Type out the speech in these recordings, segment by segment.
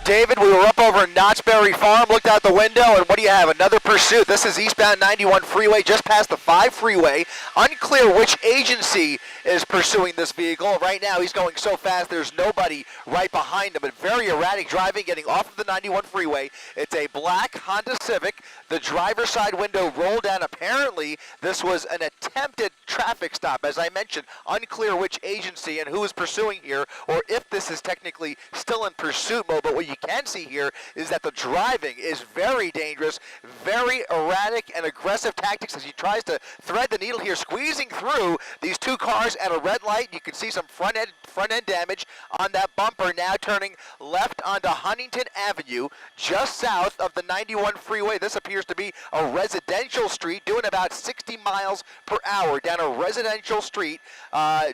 David, we were up over in Knott's Berry Farm, looked out the window, and what do you have? Another pursuit. This is eastbound 91 Freeway, just past the 5 freeway. Unclear which agency is pursuing this vehicle. Right now, he's going so fast, there's nobody right behind him, but very erratic driving, getting off of the 91 freeway. It's a black Honda Civic. The driver's side window rolled down. Apparently, this was an attempted traffic stop. As I mentioned, unclear which agency and who is pursuing here, or if this is technically still in pursuit mode. But what you can see here is that the driving is very dangerous, very erratic and aggressive tactics as he tries to thread the needle here, squeezing through these two cars at a red light. You can see some front end damage on that bumper, now turning left onto Huntington Avenue, just south of the 91 freeway. This appears to be a residential street, doing about 60 miles per hour down a residential street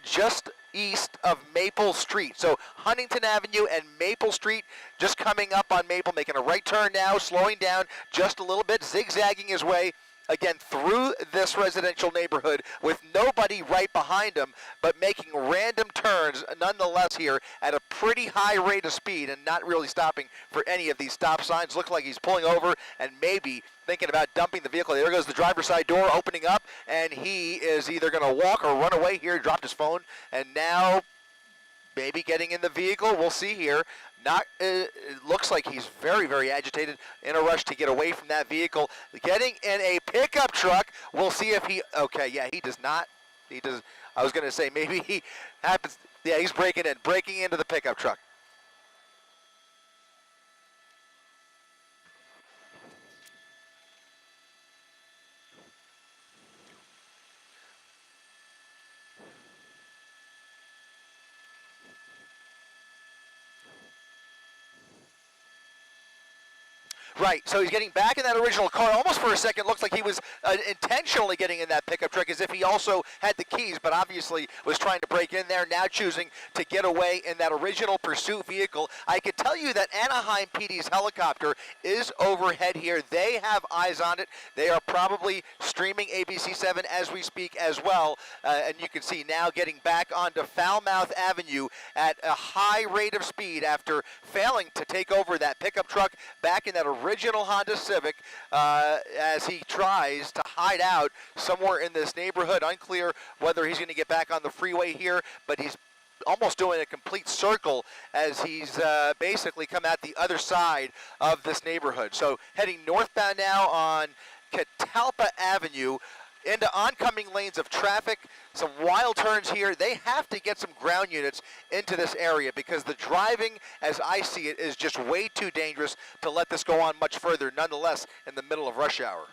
just east of Maple Street. So Huntington Avenue and Maple Street, just coming up on Maple, making a right turn now, slowing down just a little bit, zigzagging his way again through this residential neighborhood with nobody right behind him, but making random turns nonetheless here at a pretty high rate of speed and not really stopping for any of these stop signs. Looks like he's pulling over and maybe thinking about dumping the vehicle. There goes the driver's side door opening up, and he is either going to walk or run away here. He dropped his phone, and now maybe getting in the vehicle. We'll see here. It looks like he's very, very agitated, in a rush to get away from that vehicle. Getting in a pickup truck. We'll see if he, okay, yeah, he does not. He does, I was going to say maybe he happens, yeah, he's breaking into the pickup truck. Right, so he's getting back in that original car. Almost for a second looks like he was intentionally getting in that pickup truck as if he also had the keys, but obviously was trying to break in there, now choosing to get away in that original pursuit vehicle. I could tell you that Anaheim PD's helicopter is overhead here. They have eyes on it. They are probably streaming ABC7 as we speak as well, and you can see now getting back onto Falmouth Avenue at a high rate of speed after failing to take over that pickup truck back in that original Honda Civic as he tries to hide out somewhere in this neighborhood. Unclear whether he's going to get back on the freeway here, but he's almost doing a complete circle as he's basically come out the other side of this neighborhood. So heading northbound now on Catalpa Avenue into oncoming lanes of traffic, some wild turns here. They have to get some ground units into this area because the driving, as I see it, is just way too dangerous to let this go on much further, nonetheless, in the middle of rush hour.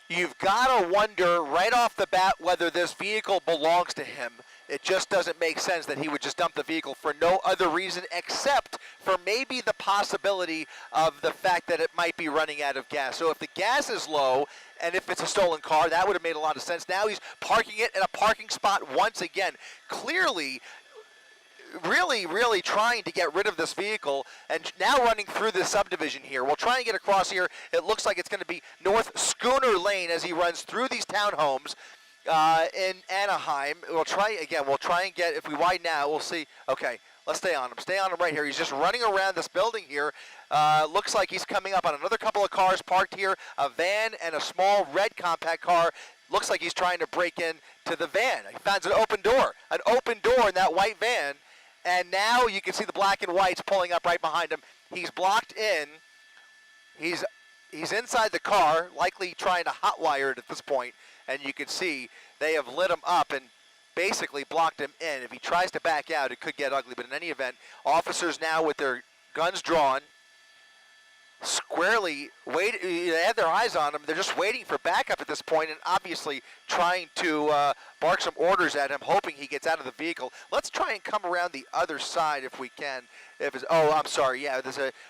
You've got to wonder right off the bat whether this vehicle belongs to him. It just doesn't make sense that he would just dump the vehicle for no other reason except for maybe the possibility of the fact that it might be running out of gas. So if the gas is low and if it's a stolen car, that would have made a lot of sense. Now he's parking it in a parking spot once again. Clearly, really trying to get rid of this vehicle and now running through this subdivision here. We'll try and get across here. It looks like it's going to be North Schooner Lane as he runs through these townhomes in Anaheim. We'll try and get, if we widen out, we'll see. Okay, let's stay on him. Stay on him right here. He's just running around this building here. Looks like he's coming up on another couple of cars parked here, a van and a small red compact car. Looks like he's trying to break in to the van. He finds an open door in that white van. And now you can see the black and whites pulling up right behind him. He's blocked in. He's inside the car, likely trying to hotwire it at this point. And you can see they have lit him up and basically blocked him in. If he tries to back out, it could get ugly. But in any event, officers now with their guns drawn, squarely they have their eyes on him. They're just waiting for backup at this point, and obviously trying to bark some orders at him, hoping he gets out of the vehicle. Let's try and come around the other side if we can. I'm sorry. Yeah,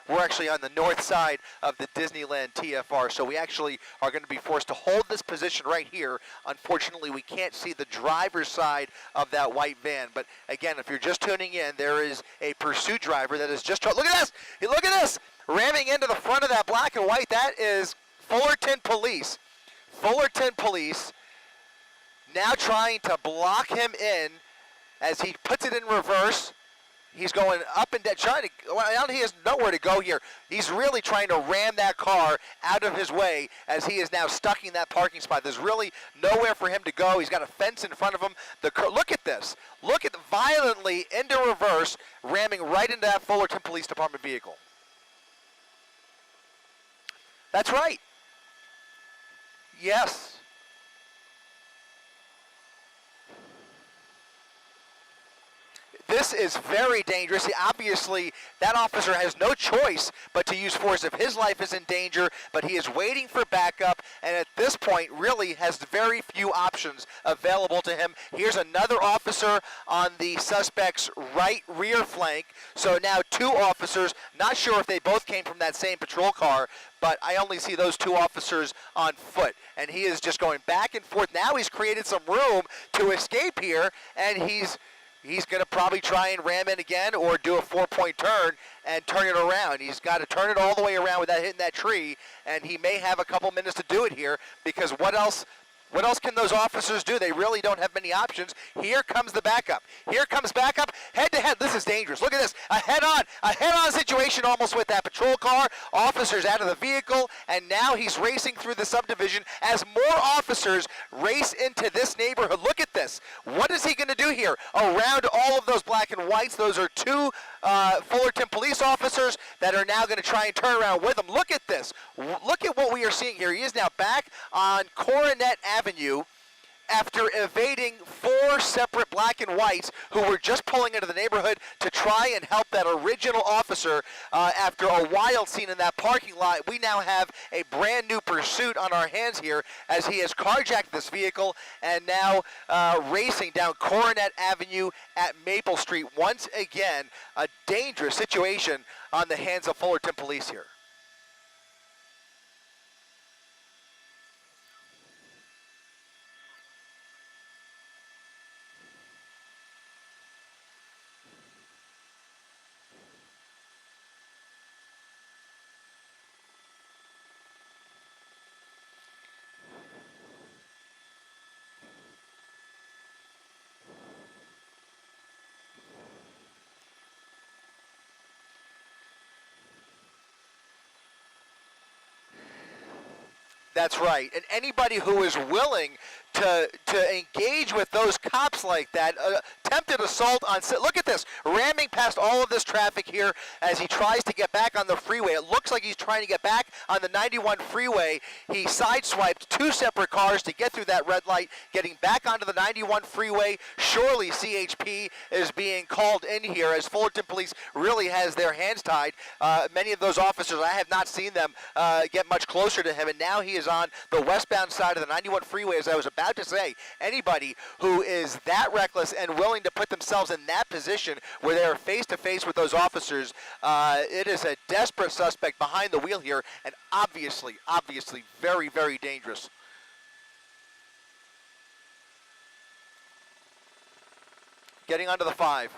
we're actually on the north side of the Disneyland TFR, so we actually are going to be forced to hold this position right here. Unfortunately, we can't see the driver's side of that white van. But again, if you're just tuning in, there is a pursuit driver that is just. Look at this! Look at this! Ramming into the front of that black and white. That is Fullerton Police. Fullerton Police now trying to block him in as he puts it in reverse. He's going up and down, he has nowhere to go here. He's really trying to ram that car out of his way as he is now stuck in that parking spot. There's really nowhere for him to go. He's got a fence in front of him. Look at this. Look at violently into reverse, ramming right into that Fullerton Police Department vehicle. That's right. Yes. This is very dangerous. Obviously, that officer has no choice but to use force if his life is in danger, but he is waiting for backup, and at this point really has very few options available to him. Here's another officer on the suspect's right rear flank. So now two officers, not sure if they both came from that same patrol car, but I only see those two officers on foot, and he is just going back and forth. Now he's created some room to escape here, and he's going to probably try and ram in again or do a four-point turn and turn it around. He's got to turn it all the way around without hitting that tree, and he may have a couple minutes to do it here because what else can those officers do? They really don't have many options. Here comes the backup. Here comes backup, head-to-head. This is dangerous. Look at this. A head-on situation almost with that patrol car. Officers out of the vehicle, and now he's racing through the subdivision as more officers race into this neighborhood. Look at this. What is he going to do here? Around all of those black and whites, those are two Fullerton police officers that are now going to try and turn around with him. Look at this. Look at what we are seeing here. He is now back on Coronet Avenue after evading four separate black and whites who were just pulling into the neighborhood to try and help that original officer after a wild scene in that parking lot. We now have a brand new pursuit on our hands here as he has carjacked this vehicle and now racing down Coronet Avenue at Maple Street. Once again, a dangerous situation on the hands of Fullerton Police here. That's right. And anybody who is willing to engage with those cops like that, attempted assault on, look at this, ramming past all of this traffic here as he tries to get back on the freeway. It looks like he's trying to get back on the 91 freeway. He sideswiped two separate cars to get through that red light, getting back onto the 91 freeway. Surely CHP is being called in here as Fullerton Police really has their hands tied. Many of those officers, I have not seen them get much closer to him, and now he is on the westbound side of the 91 freeway. As I was about to say, anybody who is that reckless and willing to put themselves in that position where they are face-to-face with those officers, it is a desperate suspect behind the wheel here, and obviously very, very dangerous. Getting onto the 5.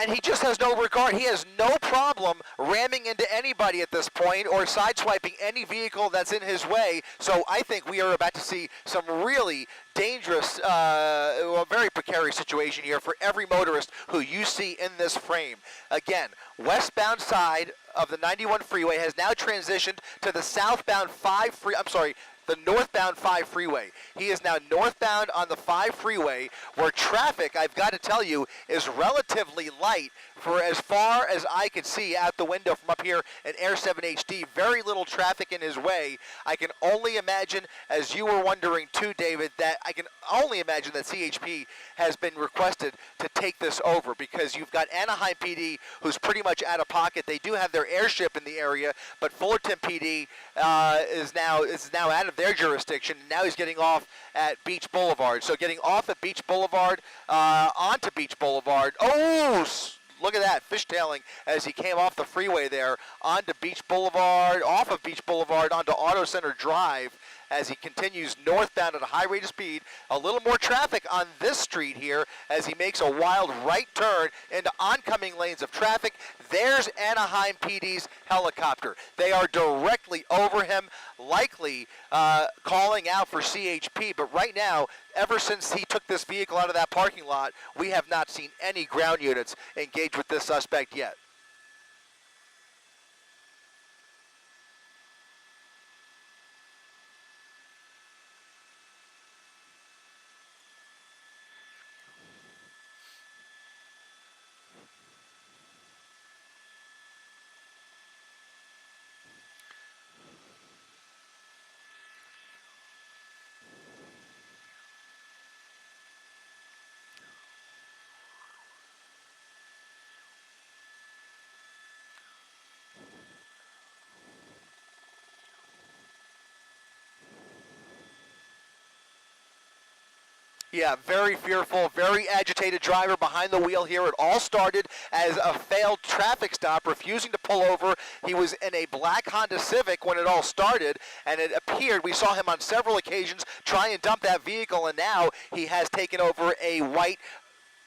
And he just has no regard. He has no problem ramming into anybody at this point or sideswiping any vehicle that's in his way. So I think we are about to see some really dangerous, very precarious situation here for every motorist who you see in this frame. Again, westbound side of the 91 freeway has now transitioned to the southbound the northbound 5 freeway. He is now northbound on the 5 freeway where traffic, I've got to tell you, is relatively light for as far as I could see out the window from up here in Air 7 HD, very little traffic in his way. I can only imagine, as you were wondering too, David, that I can only imagine that CHP has been requested to take this over, because you've got Anaheim PD, who's pretty much out of pocket. They do have their airship in the area, but Fullerton PD is now out of their jurisdiction. Now he's getting off at Beach Boulevard. So getting off at Beach Boulevard, onto Beach Boulevard. Oh, look at that, fishtailing as he came off the freeway there onto Beach Boulevard, off of Beach Boulevard onto Auto Center Drive, as he continues northbound at a high rate of speed. A little more traffic on this street here as he makes a wild right turn into oncoming lanes of traffic. There's Anaheim PD's helicopter. They are directly over him, likely calling out for CHP, but right now, ever since he took this vehicle out of that parking lot, we have not seen any ground units engage with this suspect yet. Yeah, very fearful, very agitated driver behind the wheel here. It all started as a failed traffic stop, refusing to pull over. He was in a black Honda Civic when it all started, and it appeared, we saw him on several occasions try and dump that vehicle, and now he has taken over a white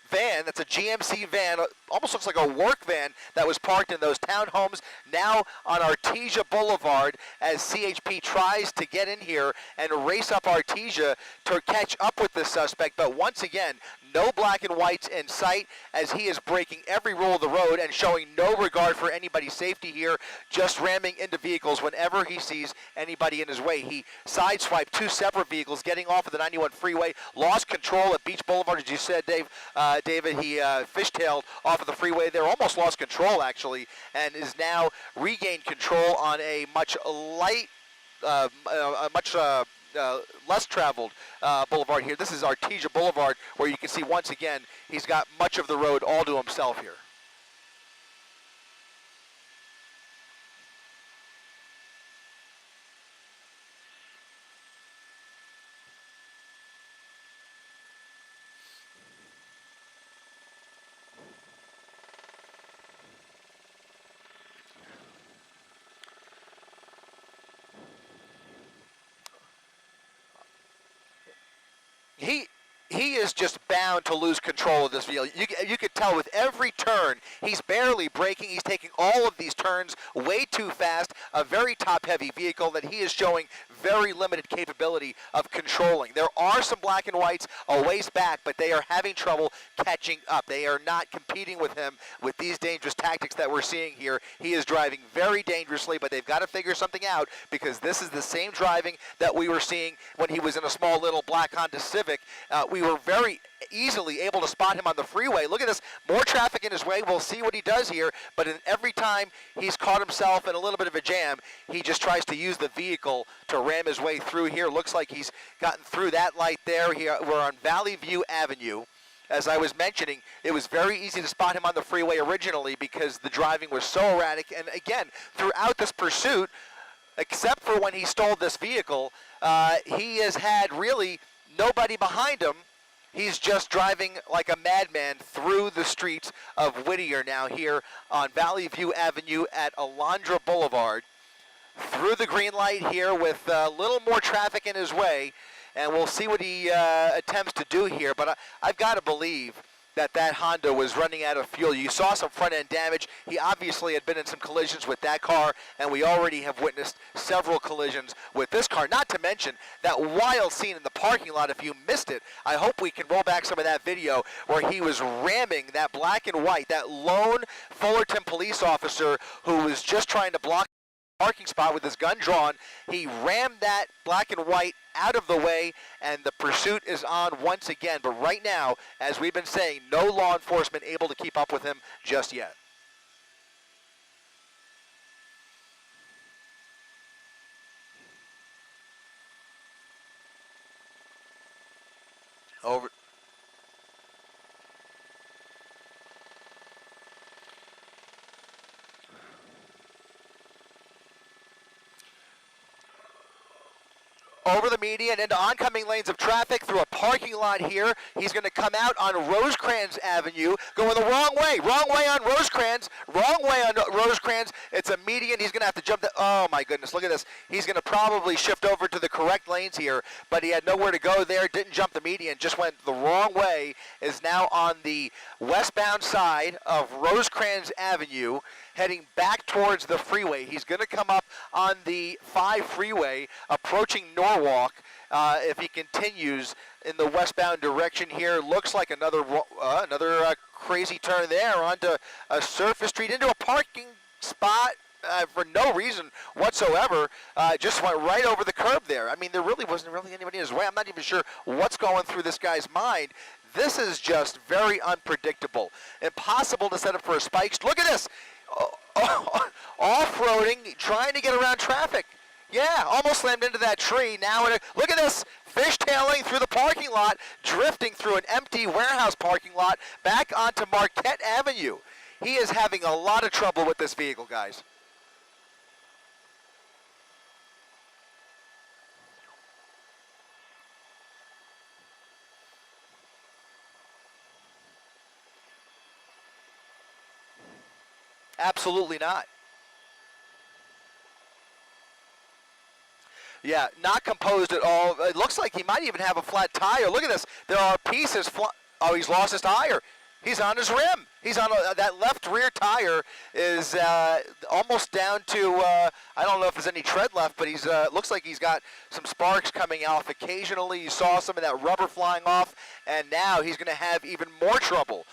van. That's a GMC van, almost looks like a work van that was parked in those townhomes, now on Artesia Boulevard, as CHP tries to get in here and race up Artesia to catch up with the suspect. But once again, no black and whites in sight, as he is breaking every rule of the road and showing no regard for anybody's safety here, just ramming into vehicles whenever he sees anybody in his way. He sideswiped two separate vehicles getting off of the 91 freeway, lost control at Beach Boulevard, as you said, David. He fishtailed off of the freeway there, almost lost control actually, and is now regained control on a much less traveled boulevard here. This is Artesia Boulevard, where you can see once again he's got much of the road all to himself here. He is just bound to lose control of this vehicle. You could tell with every turn, he's barely braking. He's taking all of these turns way too fast. A very top-heavy vehicle that he is showing very limited capability of controlling. There are some black and whites a ways back, but they are having trouble catching up. They are not competing with him with these dangerous tactics that we're seeing here. He is driving very dangerously, but they've got to figure something out, because this is the same driving that we were seeing when he was in a small little black Honda Civic. We were very easily able to spot him on the freeway. Look at this, more traffic in his way. We'll see what he does here, but every time he's caught himself in a little bit of a jam, he just tries to use the vehicle to ram his way through here. Looks like he's gotten through that light there. Here we're on Valley View Avenue. As I was mentioning, it was very easy to spot him on the freeway originally because the driving was so erratic. And again, throughout this pursuit, except for when he stole this vehicle, he has had really nobody behind him. He's just driving like a madman through the streets of Whittier now here on Valley View Avenue at Alondra Boulevard. Through the green light here with a little more traffic in his way, and we'll see what he attempts to do here. But I've got to believe that Honda was running out of fuel. You saw some front-end damage. He obviously had been in some collisions with that car, and we already have witnessed several collisions with this car. Not to mention that wild scene in the parking lot. If you missed it, I hope we can roll back some of that video where he was ramming that black and white, that lone Fullerton police officer who was just trying to block parking spot with his gun drawn. He rammed that black and white out of the way, and the pursuit is on once again. But right now, as we've been saying, no law enforcement able to keep up with him just yet. Over. Over the median into oncoming lanes of traffic through a parking lot here. He's going to come out on Rosecrans Avenue, going the wrong way on Rosecrans, wrong way on Rosecrans. It's a median. He's going to have to jump the, oh my goodness, look at this. He's going to probably shift over to the correct lanes here, but he had nowhere to go there, didn't jump the median, just went the wrong way, is now on the westbound side of Rosecrans Avenue, heading back towards the freeway. He's going to come up on the 5 freeway, approaching Norwalk. If he continues in the westbound direction here, looks like another crazy turn there onto a surface street into a parking spot for no reason whatsoever. Just went right over the curb there. I mean, there really wasn't anybody in his way. I'm not even sure what's going through this guy's mind. This is just very unpredictable. Impossible to set up for a spike. Look at this. Off-roading, trying to get around traffic. Yeah, almost slammed into that tree. Now, look at this, fishtailing through the parking lot, drifting through an empty warehouse parking lot back onto Marquette Avenue. He is having a lot of trouble with this vehicle, guys. Absolutely not. Yeah, not composed at all. It looks like he might even have a flat tire. Look at this. There are pieces. Oh, he's lost his tire. He's on his rim. He's on that left rear tire is almost down to, I don't know if there's any tread left, but he's looks like he's got some sparks coming off occasionally. You saw some of that rubber flying off, and now he's going to have even more trouble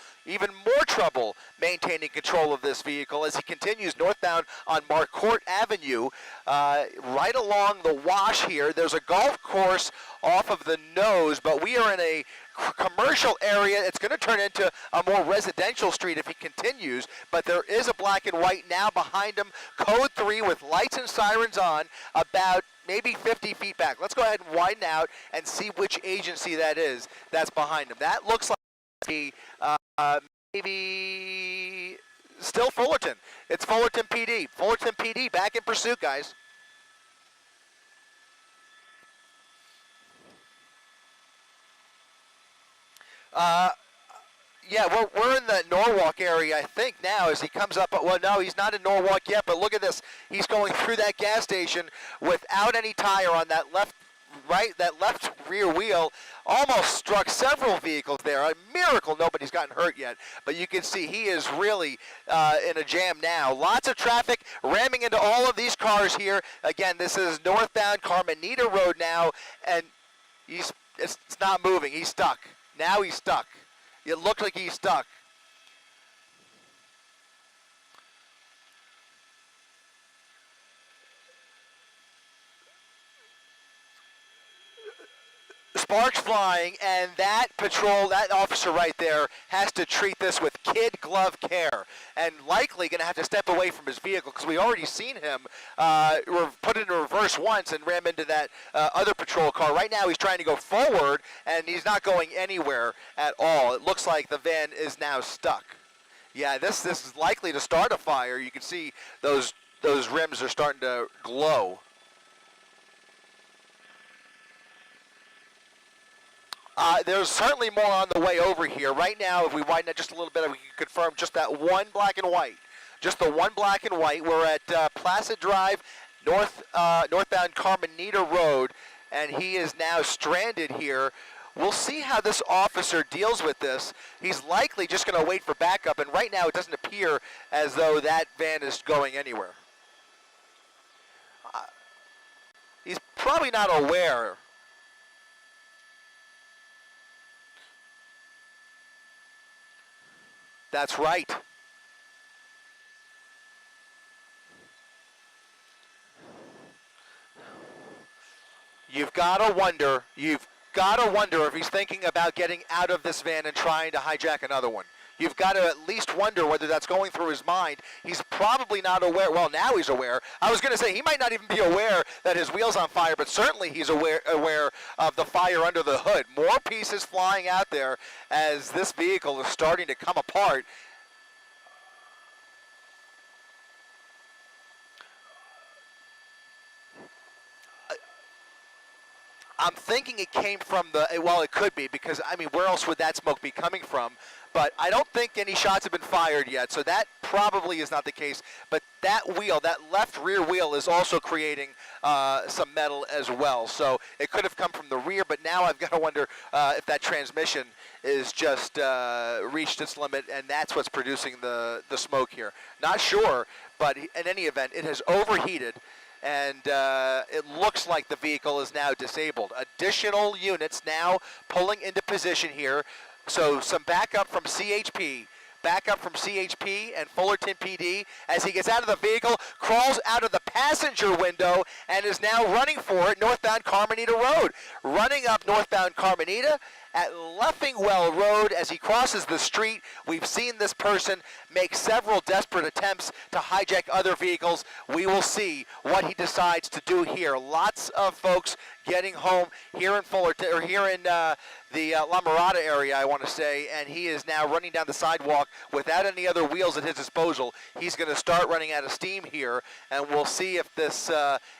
maintaining control of this vehicle as he continues northbound on Marquette Avenue, right along the wash here. There's a golf course off of the nose, but we are in a commercial area. It's going to turn into a more residential street if he continues, but there is a black and white now behind him, code 3 with lights and sirens on, about maybe 50 feet back. Let's go ahead and widen out and see which agency that is that's behind him. That looks like maybe still Fullerton. It's Fullerton PD. Fullerton PD back in pursuit, guys. Yeah, we're in the Norwalk area, I think, now as he comes up. Well, no, he's not in Norwalk yet, but look at this. He's going through that gas station without any tire on that left rear wheel. Almost struck several vehicles there. A miracle nobody's gotten hurt yet, but you can see he is really in a jam now. Lots of traffic ramming into all of these cars here. Again, this is northbound Carmenita Road now, and it's not moving. He's stuck. Now he's stuck. It looks like he's stuck. Sparks flying, and that officer right there has to treat this with kid glove care, and likely going to have to step away from his vehicle because we already seen him put it in reverse once and ram into that other patrol car. Right now he's trying to go forward, and he's not going anywhere at all. It looks like the van is now stuck. Yeah, this is likely to start a fire. You can see those rims are starting to glow. There's certainly more on the way over here. Right now, if we widen it just a little bit, we can confirm just that one black and white. Just the one black and white. We're at Placid Drive, northbound Carmenita Road, and he is now stranded here. We'll see how this officer deals with this. He's likely just going to wait for backup, and right now it doesn't appear as though that van is going anywhere. He's probably not aware. That's right. You've got to wonder if he's thinking about getting out of this van and trying to hijack another one. You've got to at least wonder whether that's going through his mind. He's probably not aware. Well, now he's aware. I was going to say he might not even be aware that his wheel's on fire, but certainly he's aware of the fire under the hood. More pieces flying out there as this vehicle is starting to come apart. I'm thinking it came from well, it could be, because, I mean, where else would that smoke be coming from? But I don't think any shots have been fired yet, so that probably is not the case. But that wheel, that left rear wheel, is also creating some metal as well. So it could have come from the rear, but now I've got to wonder if that transmission is just reached its limit, and that's what's producing the smoke here. Not sure, but in any event, it has overheated. And it looks like the vehicle is now disabled. Additional units now pulling into position here. So some backup from CHP and Fullerton PD as he gets out of the vehicle, crawls out of the passenger window, and is now running for it northbound Carmenita Road. Running up northbound Carmenita at Leffingwell Road as he crosses the street. We've seen this person make several desperate attempts to hijack other vehicles. We will see what he decides to do here. Lots of folks getting home here in Fullerton, or here in the La Mirada area, I want to say, and he is now running down the sidewalk without any other wheels at his disposal. He's going to start running out of steam here, and we'll see if this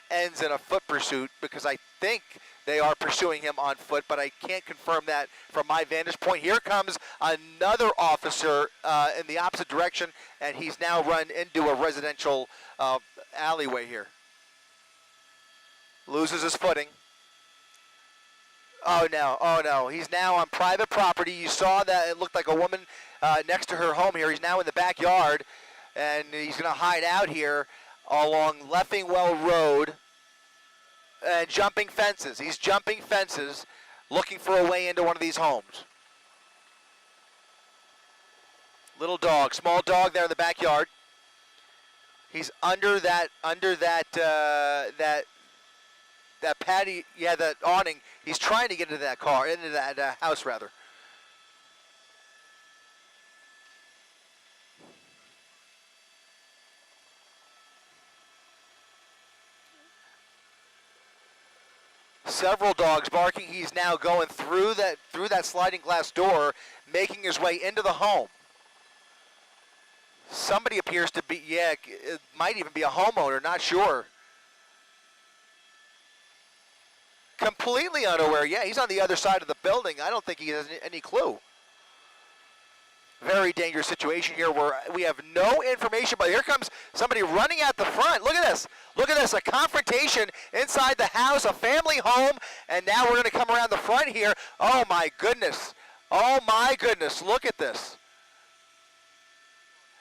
ends in a foot pursuit, because I think they are pursuing him on foot, but I can't confirm that from my vantage point. Here comes another officer in the opposite direction, and he's now run into a residential alleyway here. Loses his footing. Oh no, he's now on private property. You saw that it looked like a woman next to her home here. He's now in the backyard, and he's gonna hide out here along Leffingwell Road and jumping fences. He's jumping fences, looking for a way into one of these homes. Little dog, small dog there in the backyard. He's under that patio, yeah, that awning. He's trying to get into that car, into that house rather. Several dogs barking. He's now going through that sliding glass door, making his way into the home. Somebody appears to be, yeah, it might even be a homeowner, not sure. Completely unaware. Yeah, he's on the other side of the building. I don't think he has any clue. Very dangerous situation here where we have no information, but here comes somebody running out the front. Look at this. Look at this. A confrontation inside the house, a family home, and now we're going to come around the front here. Oh, my goodness. Oh, my goodness. Look at this.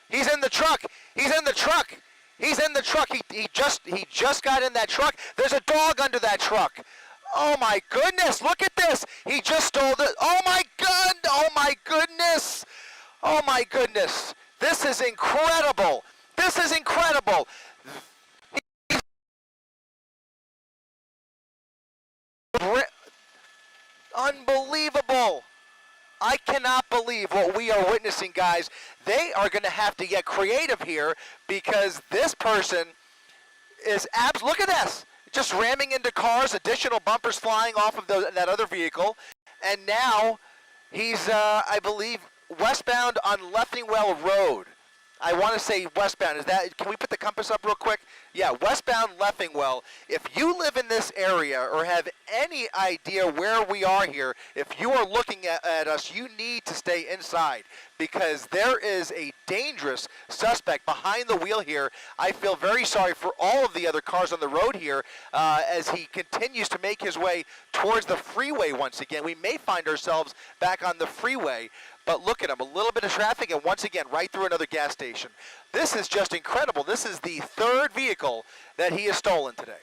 He's in the truck. He's in the truck. He's in the truck. He just got in that truck. There's a dog under that truck. Oh, my goodness. Look at this. He just stole the, oh, my God. Oh, my goodness. Oh my goodness, this is incredible. This is incredible. Unbelievable. I cannot believe what we are witnessing, guys. They are going to have to get creative here because this person is look at this. Just ramming into cars, additional bumpers flying off of that other vehicle. And now he's, I believe, westbound on Leffingwell Road. I want to say westbound. Is that? Can we put the compass up real quick? Yeah, westbound Leffingwell. If you live in this area or have any idea where we are here, if you are looking at us, you need to stay inside because there is a dangerous suspect behind the wheel here. I feel very sorry for all of the other cars on the road here as he continues to make his way towards the freeway once again. We may find ourselves back on the freeway. But look at him, a little bit of traffic, and once again, right through another gas station. This is just incredible. This is the third vehicle that he has stolen today.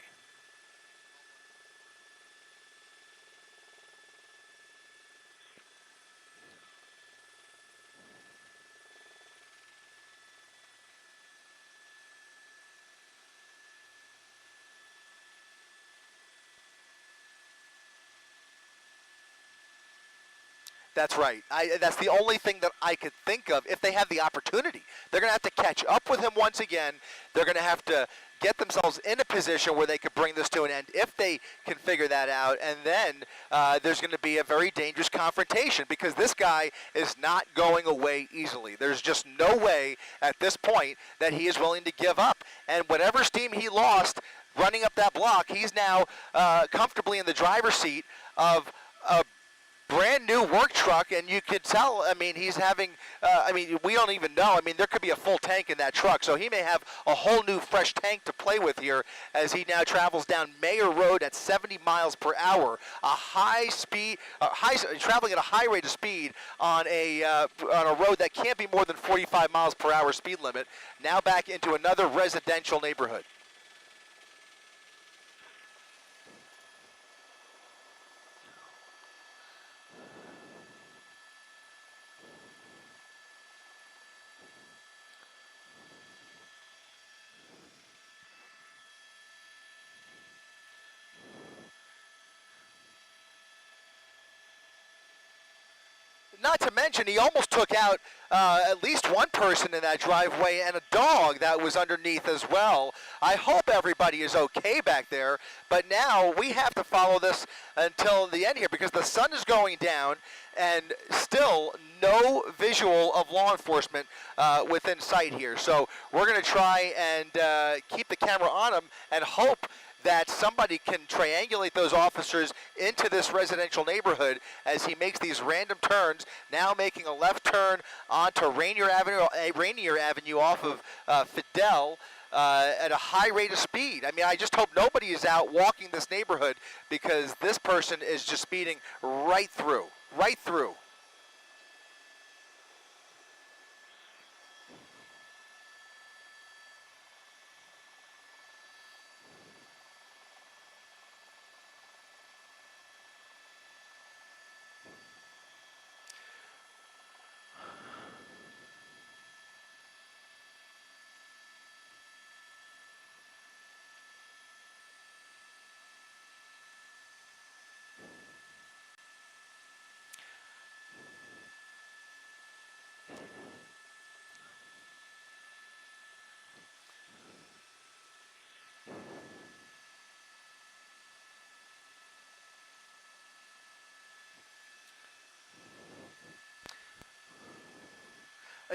That's right. That's the only thing that I could think of if they have the opportunity. They're going to have to catch up with him once again. They're going to have to get themselves in a position where they could bring this to an end if they can figure that out. And then there's going to be a very dangerous confrontation because this guy is not going away easily. There's just no way at this point that he is willing to give up. And whatever steam he lost running up that block, he's now comfortably in the driver's seat of a brand new work truck, and you could tell, I mean, he's having, we don't even know. I mean, there could be a full tank in that truck, so he may have a whole new fresh tank to play with here as he now travels down Mayer Road at 70 miles per hour, a high speed, traveling at a high rate of speed on a road that can't be more than 45 miles per hour speed limit, now back into another residential neighborhood. Not to mention, he almost took out at least one person in that driveway and a dog that was underneath as well. I hope everybody is okay back there, but now we have to follow this until the end here because the sun is going down and still no visual of law enforcement within sight here. So we're going to try and keep the camera on him and hope that somebody can triangulate those officers into this residential neighborhood as he makes these random turns, now making a left turn onto Rainier Avenue off of Fidel at a high rate of speed. I mean, I just hope nobody is out walking this neighborhood because this person is just speeding right through.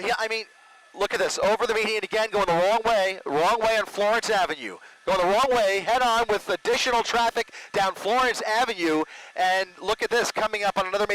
Yeah, I mean, look at this. Over the median again, going the wrong way on Florence Avenue. Going the wrong way, head on with additional traffic down Florence Avenue. And look at this, coming up on another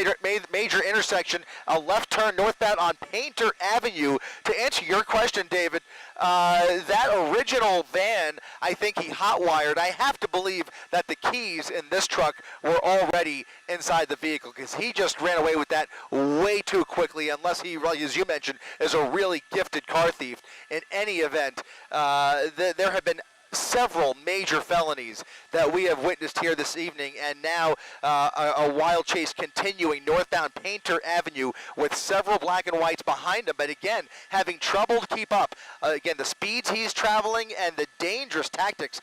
major intersection, a left turn northbound on Painter Avenue. To answer your question, David, that original van, I think he hot-wired. I have to believe that the keys in this truck were already inside the vehicle because he just ran away with that way too quickly, unless he, as you mentioned, is a really gifted car thief. In any event, there have been several major felonies that we have witnessed here this evening, and now a wild chase continuing northbound Painter Avenue with several black and whites behind him, but again, having trouble to keep up. Again, the speeds he's traveling and the dangerous tactics.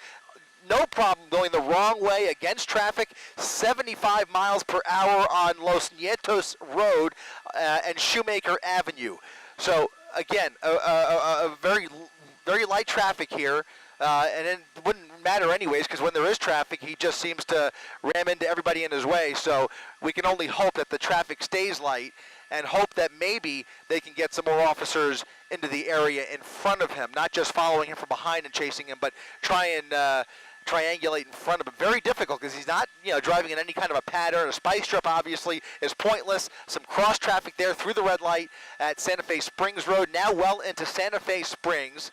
No problem going the wrong way against traffic, 75 miles per hour on Los Nietos Road and Shoemaker Avenue. So again, a very light traffic here. And it wouldn't matter anyways because when there is traffic, he just seems to ram into everybody in his way. So we can only hope that the traffic stays light and hope that maybe they can get some more officers into the area in front of him, not just following him from behind and chasing him, but try and triangulate in front of him. Very difficult because he's not, driving in any kind of a pattern. A spike strip obviously is pointless. Some cross traffic there through the red light at Santa Fe Springs Road, now well into Santa Fe Springs.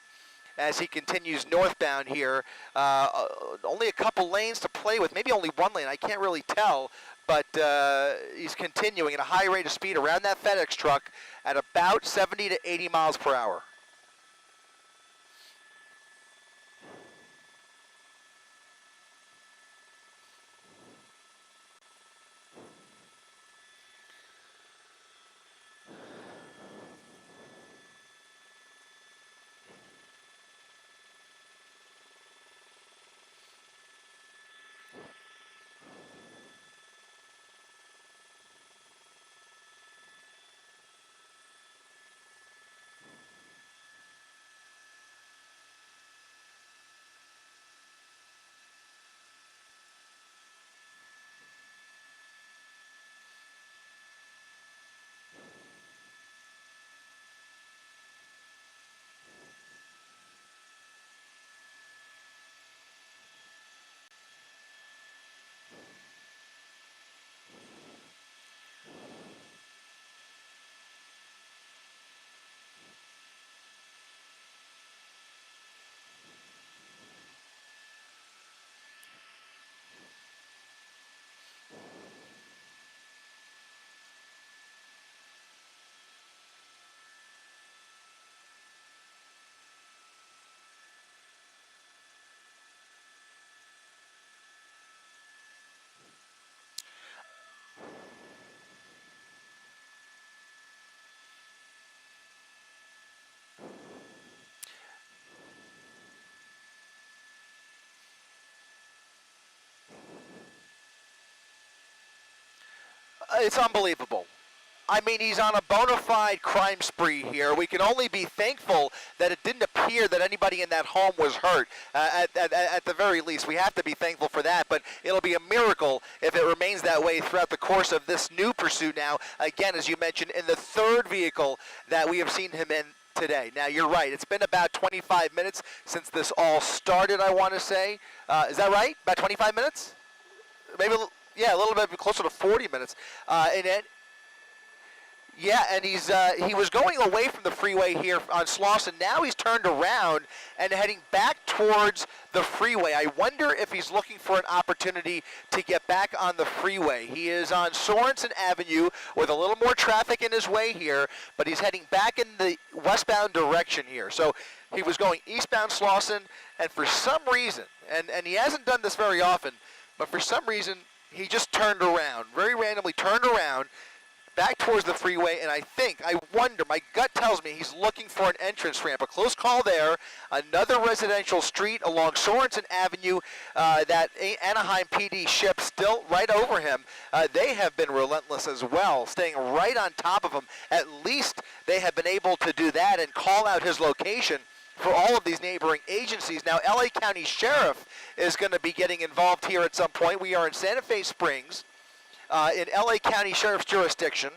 As he continues northbound here. Only a couple lanes to play with, maybe only one lane, I can't really tell, but he's continuing at a high rate of speed around that FedEx truck at about 70 to 80 miles per hour. It's unbelievable. I mean, he's on a bona fide crime spree here. We can only be thankful that it didn't appear that anybody in that home was hurt. At the very least, we have to be thankful for that, but it'll be a miracle if it remains that way throughout the course of this new pursuit now. Again, as you mentioned, in the third vehicle that we have seen him in today. Now, you're right. It's been about 25 minutes since this all started, I want to say. Is that right? About 25 minutes? Maybe, yeah, a little bit closer to 40 minutes. Yeah, and he was going away from the freeway here on Slauson. Now he's turned around and heading back towards the freeway. I wonder if he's looking for an opportunity to get back on the freeway. He is on Sorensen Avenue with a little more traffic in his way here, but he's heading back in the westbound direction here. So he was going eastbound Slauson, and for some reason, and he hasn't done this very often, but for some reason he just turned around, very randomly turned around, back towards the freeway, and I wonder, my gut tells me he's looking for an entrance ramp. A close call there. Another residential street along Sorensen Avenue that Anaheim PD ship still right over him. They have been relentless as well, staying right on top of him. At least they have been able to do that and call out his location for all of these neighboring agencies. Now, LA County Sheriff is going to be getting involved here at some point. We are in Santa Fe Springs. In LA County Sheriff's jurisdiction.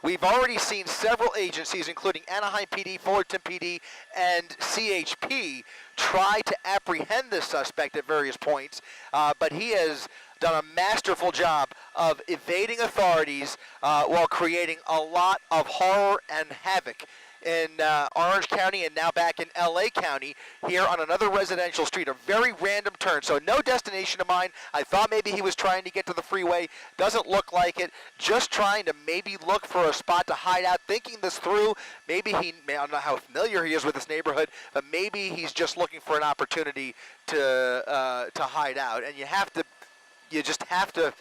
We've already seen several agencies, including Anaheim PD, Fullerton PD, and CHP, try to apprehend this suspect at various points, but he has done a masterful job of evading authorities while creating a lot of horror and havoc in Orange County and now back in LA County here on another residential street. A very random turn, so no destination of mine. I thought maybe he was trying to get to the freeway. Doesn't look like it. Just trying to maybe look for a spot to hide out, thinking this through. Maybe I don't know how familiar he is with this neighborhood, but maybe he's just looking for an opportunity to hide out. And you just have to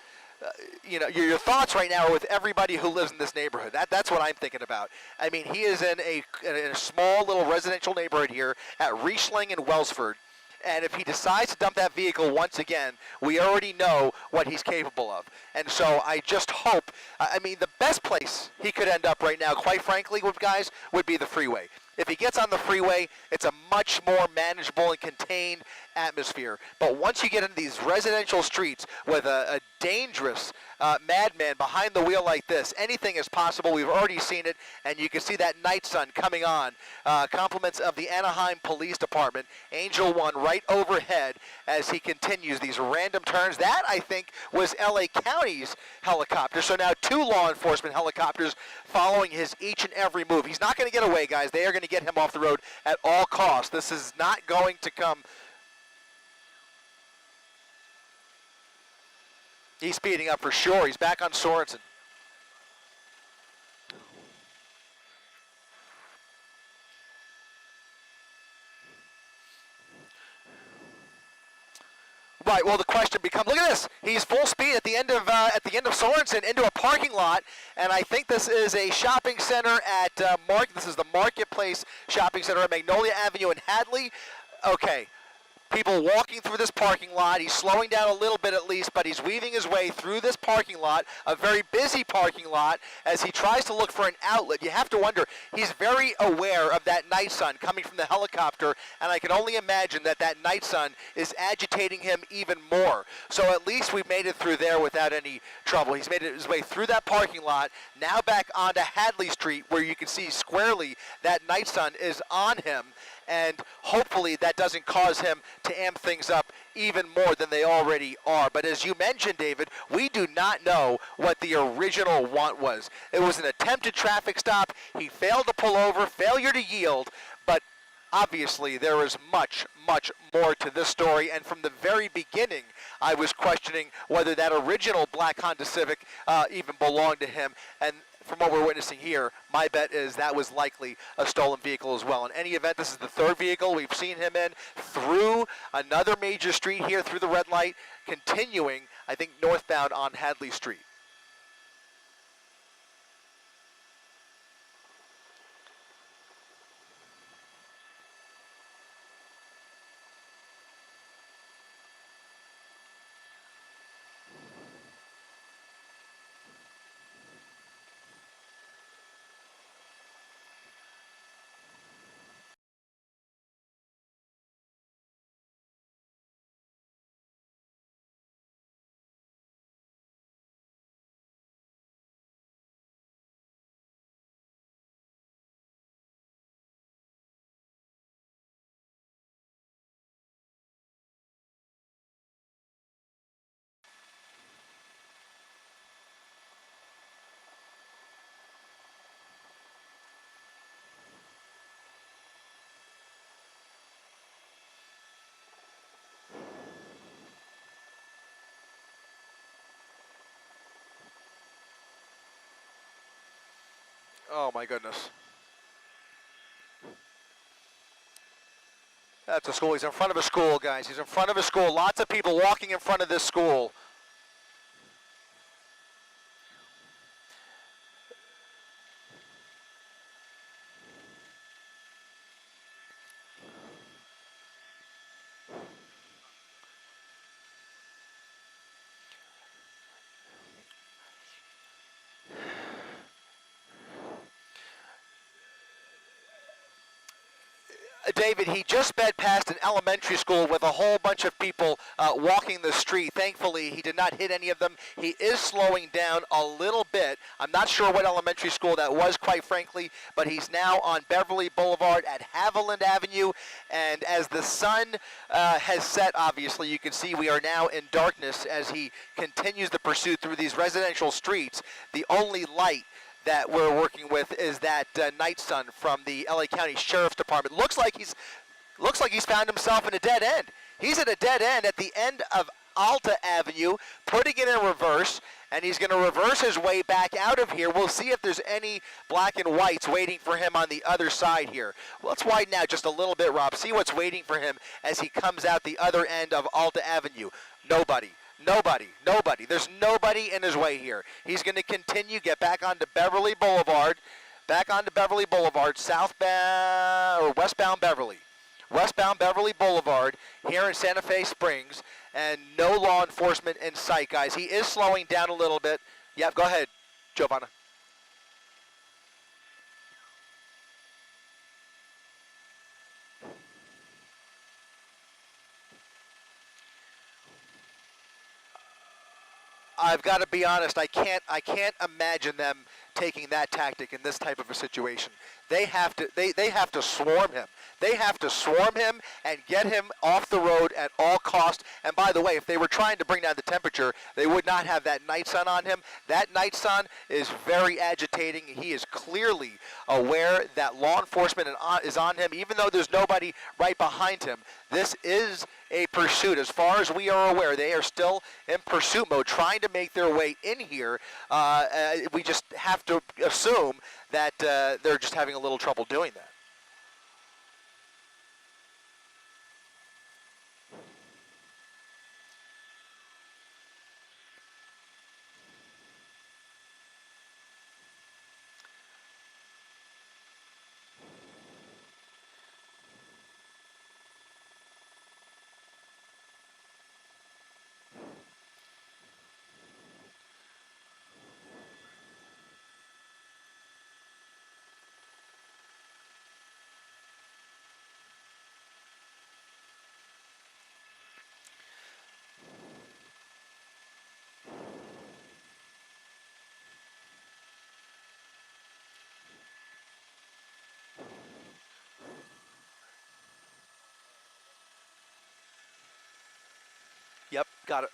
your thoughts right now are with everybody who lives in this neighborhood. That's what I'm thinking about. I mean, he is in a small little residential neighborhood here at Riesling and Wellsford. And if he decides to dump that vehicle once again, we already know what he's capable of. And so I just hope, the best place he could end up right now, quite frankly, guys, would be the freeway. If he gets on the freeway, it's a much more manageable and contained atmosphere. But once you get into these residential streets with a dangerous madman behind the wheel like this, anything is possible. We've already seen it, and you can see that night sun coming on. Compliments of the Anaheim Police Department, Angel 1 right overhead as he continues these random turns. That, I think, was LA County's helicopter. So now 2 law enforcement helicopters following his each and every move. He's not going to get away, guys. They are going to get him off the road at all costs. This is not going to come. He's speeding up for sure. He's back on Sorensen. Right. Well, the question becomes: look at this. He's full speed at the end of Sorensen into a parking lot, and I think this is a shopping center at This is the Marketplace Shopping Center at Magnolia Avenue in Hadley. Okay. People walking through this parking lot. He's slowing down a little bit at least, but he's weaving his way through this parking lot, a very busy parking lot, as he tries to look for an outlet. You have to wonder, he's very aware of that night sun coming from the helicopter, and I can only imagine that that night sun is agitating him even more. So at least we've made it through there without any trouble. He's made his way through that parking lot, now back onto Hadley Street, where you can see squarely that night sun is on him. And hopefully that doesn't cause him to amp things up even more than they already are. But as you mentioned, David, we do not know what the original want was. It was an attempted traffic stop. He failed to pull over, failure to yield, but obviously there is much, much more to this story. And from the very beginning, I was questioning whether that original black Honda Civic even belonged to him. And from what we're witnessing here, my bet is that was likely a stolen vehicle as well. In any event, this is the third vehicle we've seen him in through another major street here, through the red light, continuing, I think, northbound on Hadley Street. Oh my goodness. That's a school. He's in front of a school, guys. He's in front of a school. Lots of people walking in front of this school. David, he just sped past an elementary school with a whole bunch of people walking the street. Thankfully, he did not hit any of them. He is slowing down a little bit. I'm not sure what elementary school that was, quite frankly, but he's now on Beverly Boulevard at Haviland Avenue. And as the sun has set, obviously, you can see we are now in darkness as he continues the pursuit through these residential streets. The only light that we're working with is that night sun from the LA County Sheriff's Department. Looks like he's found himself in a dead end. He's at a dead end at the end of Alta Avenue, putting it in reverse, and he's going to reverse his way back out of here. We'll see if there's any black and whites waiting for him on the other side here. Let's widen out just a little bit, Rob. See what's waiting for him as he comes out the other end of Alta Avenue. Nobody. Nobody. There's nobody in his way here. He's going to continue, get back onto Beverly Boulevard, southbound or westbound Beverly Boulevard here in Santa Fe Springs, and no law enforcement in sight, guys. He is slowing down a little bit. Yep, go ahead, Giovanna. I've got to be honest, I can't imagine them taking that tactic in this type of a situation. They have to swarm him. They have to swarm him and get him off the road at all costs. And by the way, if they were trying to bring down the temperature, they would not have that night sun on him. That night sun is very agitating. He is clearly aware that law enforcement is on him, even though there's nobody right behind him. This is a pursuit. As far as we are aware, they are still in pursuit mode, trying to make their way in here. We just have to assume that they're just having a little trouble doing that. Yep, got it.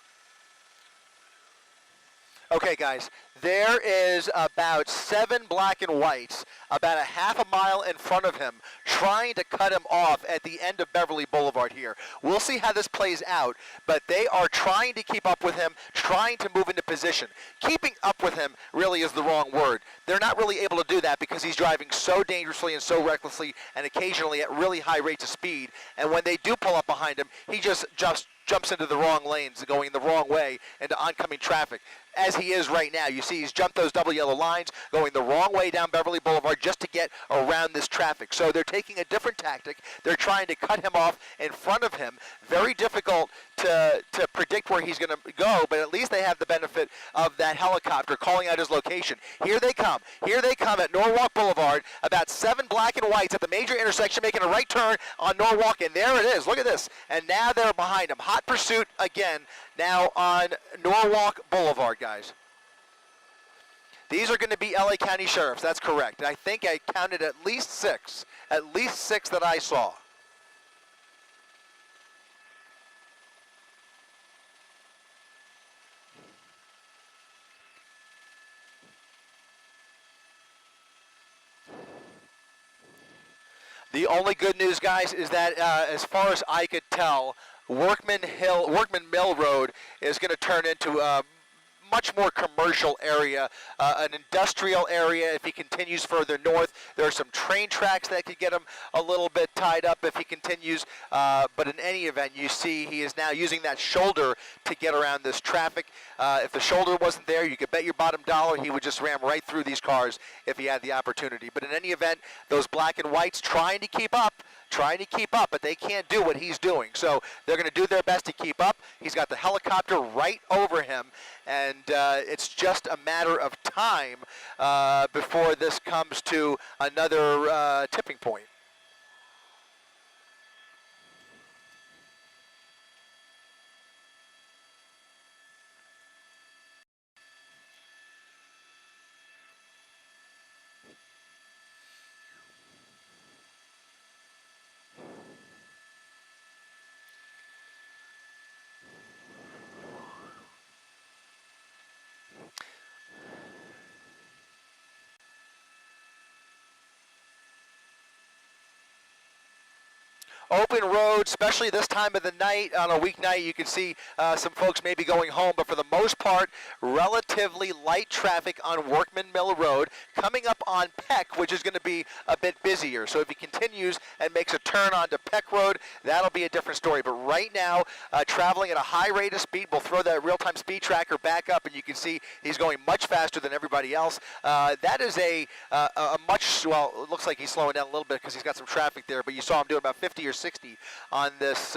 Okay, guys, there is about 7 black and whites about a half a mile in front of him trying to cut him off at the end of Beverly Boulevard here. We'll see how this plays out, but they are trying to keep up with him, trying to move into position. Keeping up with him really is the wrong word. They're not really able to do that because he's driving so dangerously and so recklessly and occasionally at really high rates of speed. And when they do pull up behind him, he just jumps into the wrong lanes, going the wrong way into oncoming traffic. As he is right now, you see he's jumped those double yellow lines, going the wrong way down Beverly Boulevard just to get around this traffic. So they're taking a different tactic. They're trying to cut him off in front of him. Very difficult to predict where he's going to go, but at least they have the benefit of that helicopter calling out his location. Here they come. Here they come at Norwalk Boulevard. About 7 black and whites at the major intersection, making a right turn on Norwalk, and there it is. Look at this. And now they're behind him. Hot pursuit again now on Norwalk Boulevard, guys. These are going to be LA County sheriffs. That's correct. I think I counted at least 6. At least 6 that I saw. The only good news, guys, is that as far as I could tell, Workman Mill Road is going to turn into much more commercial area, an industrial area. If he continues further north, there are some train tracks that could get him a little bit tied up if he continues. But in any event, you see he is now using that shoulder to get around this traffic. If the shoulder wasn't there, you could bet your bottom dollar he would just ram right through these cars if he had the opportunity. But in any event, those black and whites trying to keep up, but they can't do what he's doing. So they're going to do their best to keep up. He's got the helicopter right over him, and it's just a matter of time before this comes to another tipping point. Open road, especially this time of the night. On a weeknight, you can see some folks maybe going home, but for the most part, relatively light traffic on Workman Mill Road. Coming up on Peck, which is going to be a bit busier. So if he continues and makes a turn onto Peck Road, that'll be a different story. But right now, traveling at a high rate of speed, we'll throw that real-time speed tracker back up, and you can see he's going much faster than everybody else. That is a much, well, it looks like he's slowing down a little bit because he's got some traffic there, but you saw him doing about 50 or 60 on this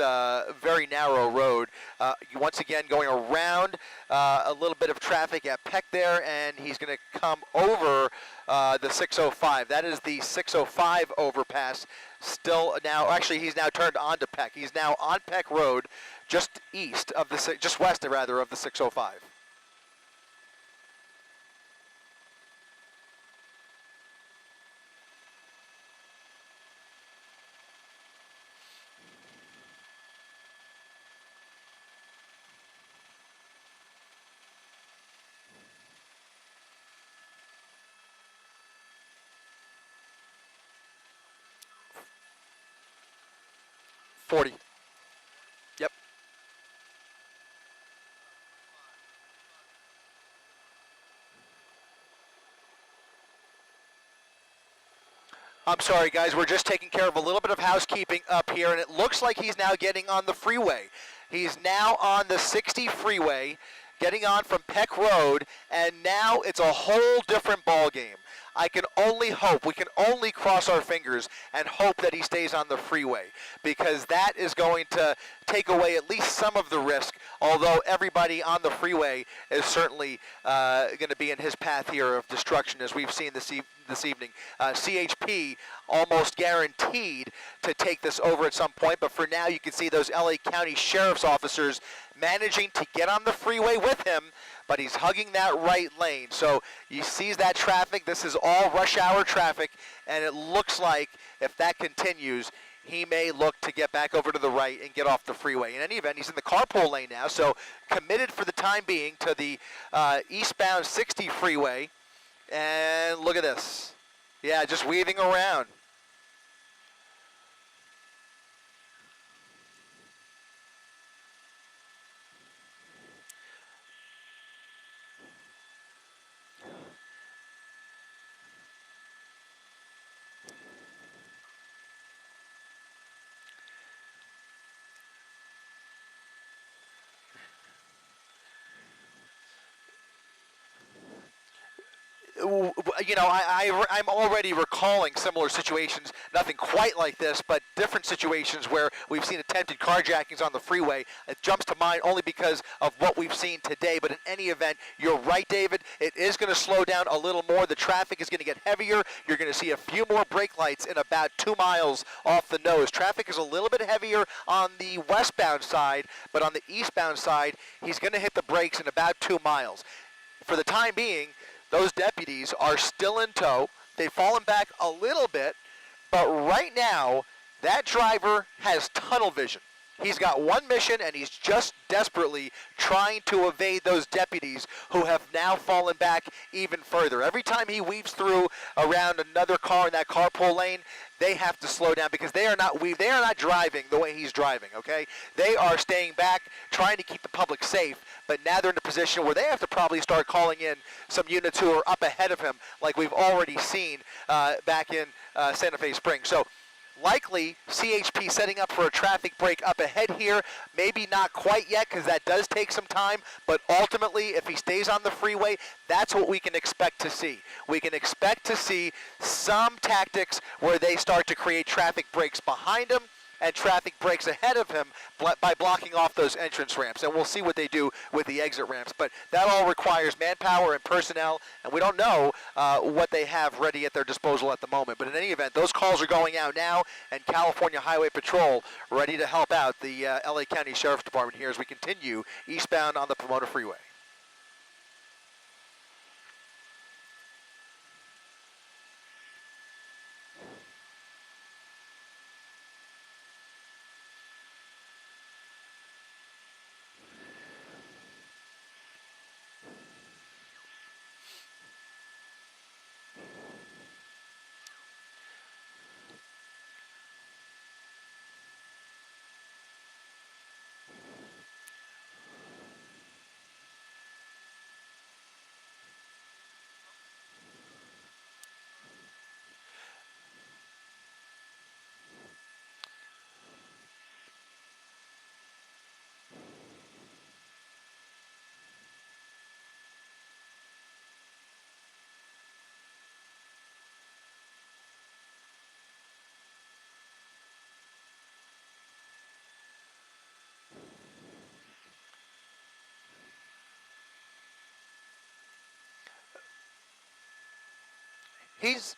very narrow road. Once again, going around a little bit of traffic at Peck there, and he's going to come over the 605. That is the 605 overpass. Still now, actually, he's now turned onto Peck. He's now on Peck Road, just east of the, just west rather of the 605. Yep. I'm sorry, guys. We're just taking care of a little bit of housekeeping up here, and it looks like he's now getting on the freeway. He's now on the 60 freeway, getting on from Peck Road, and now it's a whole different ball game. I can only hope, we can only cross our fingers and hope that he stays on the freeway, because that is going to take away at least some of the risk, although everybody on the freeway is certainly going to be in his path here of destruction, as we've seen this evening. CHP almost guaranteed to take this over at some point, but for now you can see those LA County Sheriff's officers managing to get on the freeway with him, but he's hugging that right lane. So he sees that traffic. This is all rush hour traffic, and it looks like if that continues, he may look to get back over to the right and get off the freeway. In any event, he's in the carpool lane now, so committed for the time being to the eastbound 60 freeway. And look at this. Yeah, just weaving around. You know, I'm already recalling similar situations, nothing quite like this, but different situations where we've seen attempted carjackings on the freeway. It jumps to mind only because of what we've seen today, but in any event, you're right, David. It is going to slow down a little more. The traffic is going to get heavier. You're going to see a few more brake lights in about 2 miles off the nose. Traffic is a little bit heavier on the westbound side, but on the eastbound side, he's going to hit the brakes in about 2 miles. For the time being, those deputies are still in tow. They've fallen back a little bit, but right now, that driver has tunnel vision. He's got one mission, and he's just desperately trying to evade those deputies who have now fallen back even further. Every time he weaves through around another car in that carpool lane, they have to slow down because they are not driving the way he's driving, okay? They are staying back, trying to keep the public safe, but now they're in a position where they have to probably start calling in some units who are up ahead of him, like we've already seen back in Santa Fe Springs. So likely CHP setting up for a traffic break up ahead here. Maybe not quite yet because that does take some time, but ultimately if he stays on the freeway, that's what we can expect to see. We can expect to see some tactics where they start to create traffic breaks behind him and traffic breaks ahead of him by blocking off those entrance ramps. And we'll see what they do with the exit ramps. But that all requires manpower and personnel, and we don't know what they have ready at their disposal at the moment. But in any event, those calls are going out now, and California Highway Patrol ready to help out the LA County Sheriff's Department here as we continue eastbound on the Pomona Freeway. He's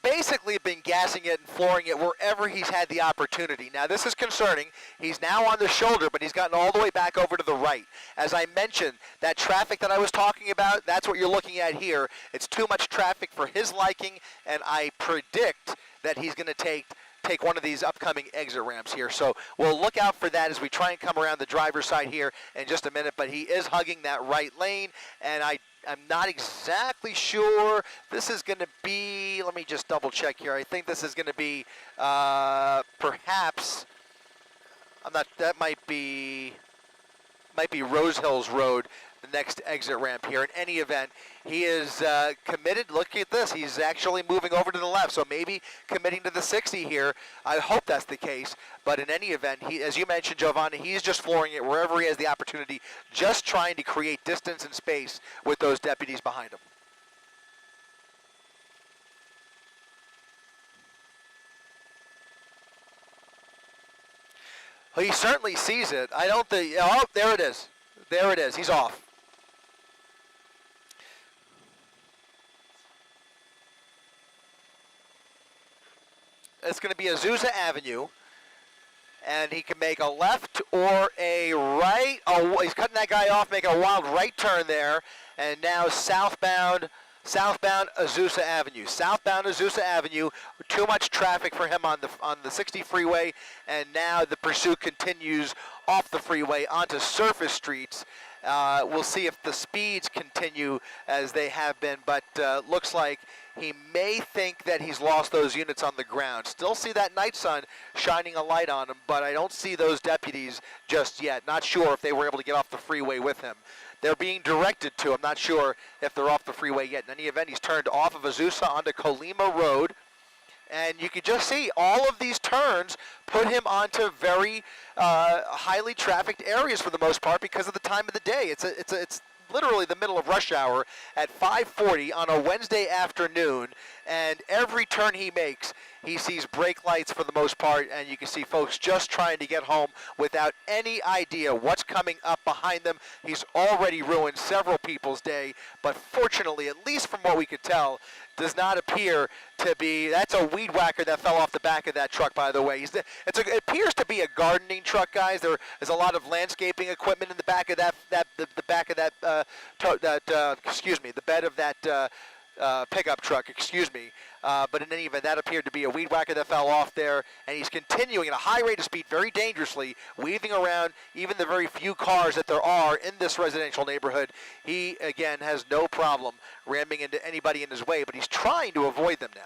basically been gassing it and flooring it wherever he's had the opportunity. Now, this is concerning. He's now on the shoulder, but he's gotten all the way back over to the right. As I mentioned, that traffic that I was talking about, that's what you're looking at here. It's too much traffic for his liking, and I predict that he's going to take one of these upcoming exit ramps here. So we'll look out for that as we try and come around the driver's side here in just a minute. But he is hugging that right lane, and I'm not exactly sure. This is going to be, let me just double check here. I think this is going to be perhaps, that might be Rose Hills Road, the next exit ramp here. In any event, he is committed. Look at this. He's actually moving over to the left, so maybe committing to the 60 here. I hope that's the case. But in any event, as you mentioned, Giovanni, he's just flooring it wherever he has the opportunity, just trying to create distance and space with those deputies behind him. Well, he certainly sees it. I don't think, oh, there it is. There it is. He's off. It's going to be Azusa Avenue, and he can make a left or a right. Oh, he's cutting that guy off, making a wild right turn there, and now southbound Azusa Avenue. Southbound Azusa Avenue, too much traffic for him on the 60 freeway, and now the pursuit continues off the freeway onto surface streets. We'll see if the speeds continue as they have been, but looks like he may think that he's lost those units on the ground. Still see that night sun shining a light on him, but I don't see those deputies just yet. Not sure if they were able to get off the freeway with him. They're being directed to. I'm not sure if they're off the freeway yet. In any event, he's turned off of Azusa onto Colima Road. And you can just see all of these turns put him onto very highly trafficked areas for the most part because of the time of the day. It's literally the middle of rush hour at 5:40 on a Wednesday afternoon, and every turn he makes, he sees brake lights for the most part, and you can see folks just trying to get home without any idea what's coming up behind them. He's already ruined several people's day, but fortunately, at least from what we could tell, does not appear to be. That's a weed whacker that fell off the back of that truck, by the way. It appears to be a gardening truck, guys. There is a lot of landscaping equipment in the back of the bed of that pickup truck, excuse me. But in any event, that appeared to be a weed whacker that fell off there, and he's continuing at a high rate of speed, very dangerously, weaving around even the very few cars that there are in this residential neighborhood. He, again, has no problem ramming into anybody in his way, but he's trying to avoid them now.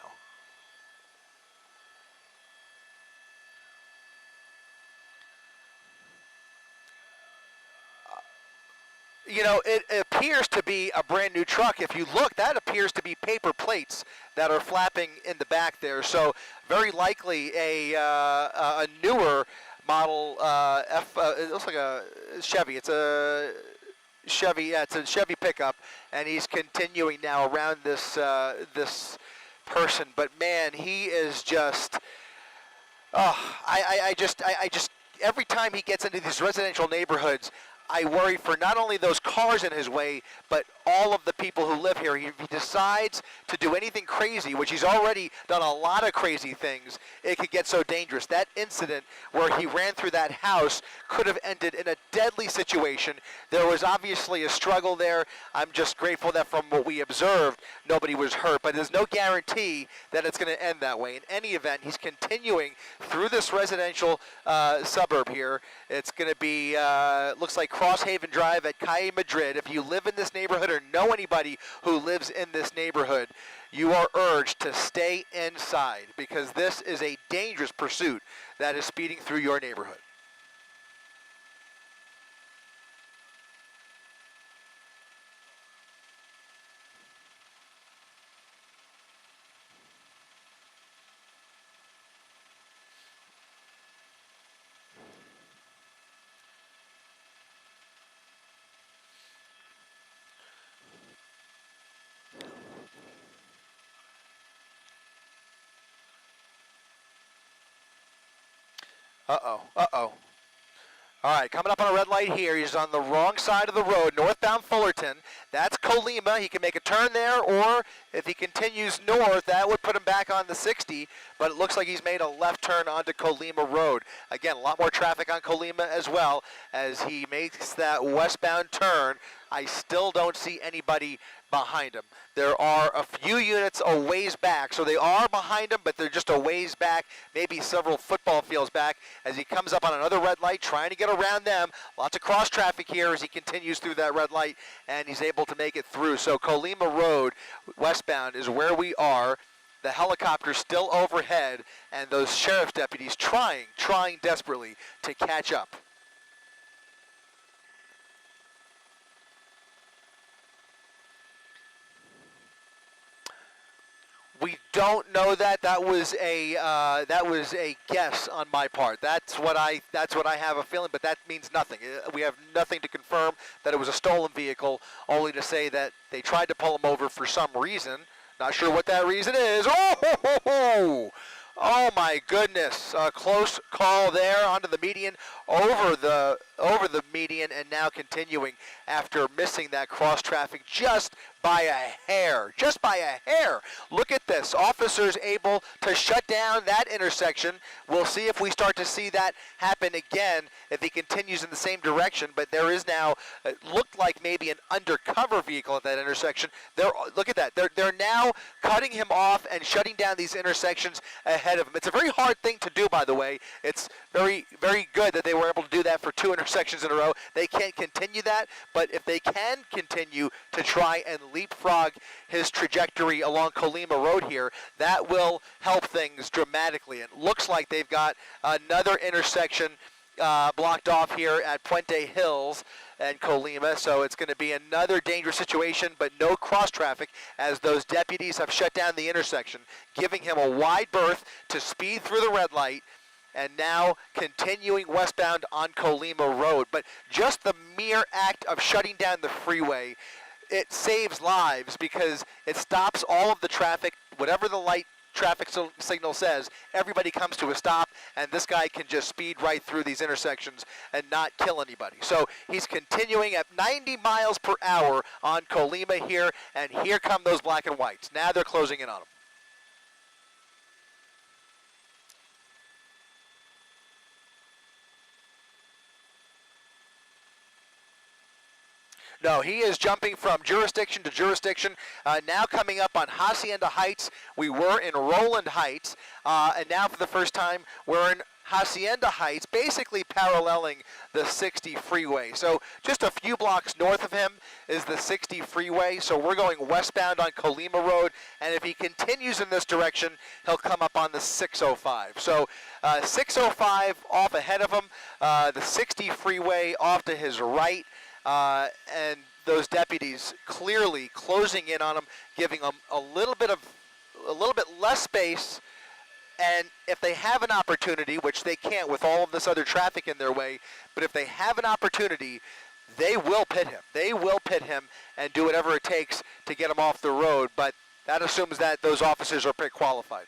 You know, it appears to be a brand new truck. If you look, that appears to be paper plates that are flapping in the back there. So very likely a newer model it looks like a Chevy. It's a Chevy. Yeah, it's a Chevy pickup, and he's continuing now around this this person. But man, he is just. Oh, I just every time he gets into these residential neighborhoods, I worry for not only those cars in his way, but all of the people who live here. If he decides to do anything crazy, which he's already done a lot of crazy things, it could get so dangerous. That incident where he ran through that house could have ended in a deadly situation. There was obviously a struggle there. I'm just grateful that from what we observed, nobody was hurt, but there's no guarantee that it's going to end that way. In any event, he's continuing through this residential suburb here. It's going to be, looks like Crosshaven Drive at Calle Madrid. If you live in this neighborhood or know anybody who lives in this neighborhood, you are urged to stay inside because this is a dangerous pursuit that is speeding through your neighborhood. Uh-oh, uh-oh. All right, coming up on a red light here. He's on the wrong side of the road, northbound Fullerton. That's Colima. He can make a turn there, or if he continues north, that would put him back on the 60, but it looks like he's made a left turn onto Colima Road. Again, a lot more traffic on Colima as well as he makes that westbound turn. I still don't see anybody behind him. There are a few units a ways back, so they are behind him, but they're just a ways back, maybe several football fields back, as he comes up on another red light, trying to get around them. Lots of cross traffic here as he continues through that red light, and he's able to make it through. So Colima Road, westbound, is where we are. The helicopter's still overhead, and those sheriff's deputies trying desperately to catch up. We don't know that. That was a guess on my part. That's what I have a feeling, but that means nothing. We have nothing to confirm that it was a stolen vehicle, only to say that they tried to pull him over for some reason. Not sure what that reason is. Oh, ho, ho, ho. Oh my goodness! A close call there onto the median, over the median, and now continuing after missing that cross traffic just by a hair. Just by a hair. Look at this. Officers able to shut down that intersection. We'll see if we start to see that happen again if he continues in the same direction. But there is now, it looked like maybe an undercover vehicle at that intersection. Look at that. They're now cutting him off and shutting down these intersections ahead of him. It's a very hard thing to do, by the way. It's very, very good that they were able to do that for 2 intersections in a row. They can't continue that, but if they can continue to try and leapfrog his trajectory along Colima Road here, that will help things dramatically. It looks like they've got another intersection blocked off here at Puente Hills and Colima, so it's going to be another dangerous situation, but no cross traffic as those deputies have shut down the intersection, giving him a wide berth to speed through the red light, and now continuing westbound on Colima Road. But just the mere act of shutting down the freeway, it saves lives because it stops all of the traffic. Whatever the light traffic signal says, everybody comes to a stop, and this guy can just speed right through these intersections and not kill anybody. So he's continuing at 90 miles per hour on Colima here, and here come those black and whites. Now they're closing in on him. No, he is jumping from jurisdiction to jurisdiction. Now coming up on Hacienda Heights. We were in Roland Heights, and now for the first time we're in Hacienda Heights, basically paralleling the 60 freeway. So just a few blocks north of him is the 60 freeway. So we're going westbound on Colima Road, and if he continues in this direction, he'll come up on the 605. So 605 off ahead of him, the 60 freeway off to his right, and those deputies clearly closing in on him, giving him a little bit less space. And if they have an opportunity, which they can't with all of this other traffic in their way, but if they have an opportunity, they will pit him. They will pit him and do whatever it takes to get him off the road, but that assumes that those officers are pretty qualified.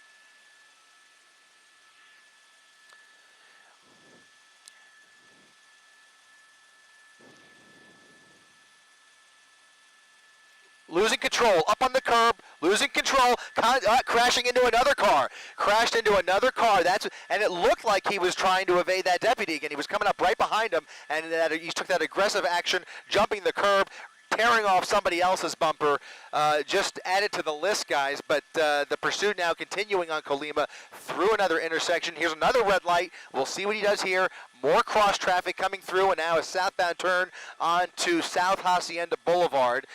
Losing control, up on the curb, losing control, crashing into another car. Crashed into another car. And it looked like he was trying to evade that deputy again. He was coming up right behind him, and he took that aggressive action, jumping the curb, tearing off somebody else's bumper. Just added to the list, guys. But the pursuit now continuing on Colima through another intersection. Here's another red light. We'll see what he does here. More cross traffic coming through, and now a southbound turn onto South Hacienda Boulevard.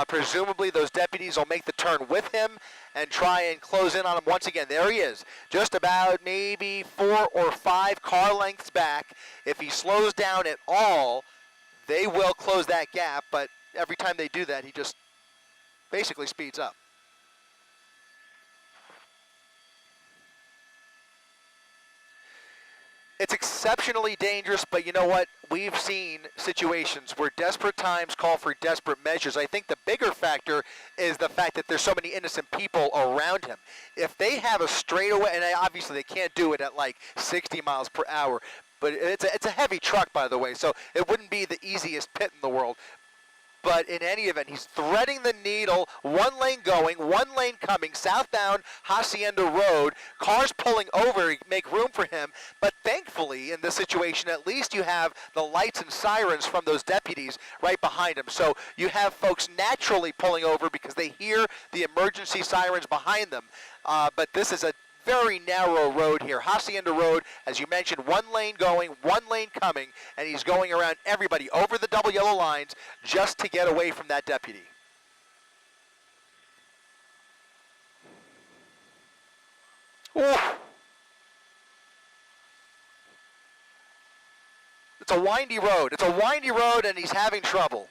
Presumably those deputies will make the turn with him and try and close in on him once again. There he is, just about maybe 4 or 5 car lengths back. If he slows down at all, they will close that gap, but every time they do that, he just basically speeds up. It's exceptionally dangerous, but you know what? We've seen situations where desperate times call for desperate measures. I think the bigger factor is the fact that there's so many innocent people around him. If they have a straightaway, and obviously they can't do it at like 60 miles per hour, but it's a heavy truck, by the way, so it wouldn't be the easiest pit in the world. But in any event, he's threading the needle, one lane going, one lane coming, southbound Hacienda Road, cars pulling over, make room for him. But thankfully, in this situation, at least you have the lights and sirens from those deputies right behind him. So you have folks naturally pulling over because they hear the emergency sirens behind them. But this is a very narrow road here. Hacienda Road, as you mentioned, one lane going, one lane coming, and he's going around everybody over the double yellow lines just to get away from that deputy. Ooh. It's a windy road. It's a windy road, and he's having trouble.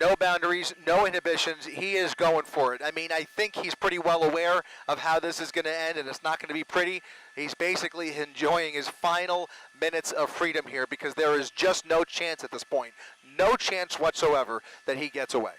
No boundaries, no inhibitions. He is going for it. I mean, I think he's pretty well aware of how this is going to end, and it's not going to be pretty. He's basically enjoying his final minutes of freedom here because there is just no chance at this point, no chance whatsoever that he gets away.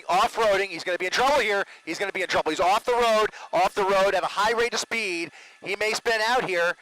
Off-roading, he's going to be in trouble here. He's going to be in trouble. He's off the road at a high rate of speed. He may spin out here.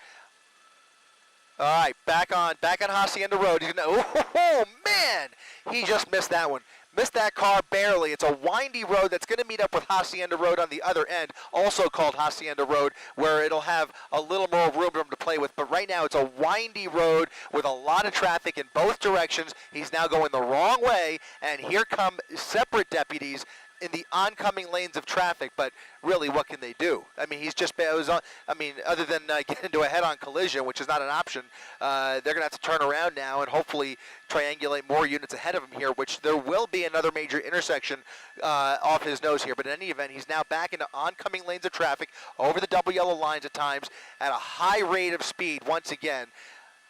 All right, back on Hacienda Road. He's gonna, oh, man, he just missed that one. Missed that car barely. It's a windy road that's going to meet up with Hacienda Road on the other end, also called Hacienda Road, where it'll have a little more room for him to play with. But right now it's a windy road with a lot of traffic in both directions. He's now going the wrong way, and here come separate deputies in the oncoming lanes of traffic, but really, what can they do? I mean, he's just, other than get into a head-on collision, which is not an option, they're going to have to turn around now and hopefully triangulate more units ahead of him here, which there will be another major intersection off his nose here. But in any event, he's now back into oncoming lanes of traffic over the double yellow lines at times at a high rate of speed once again.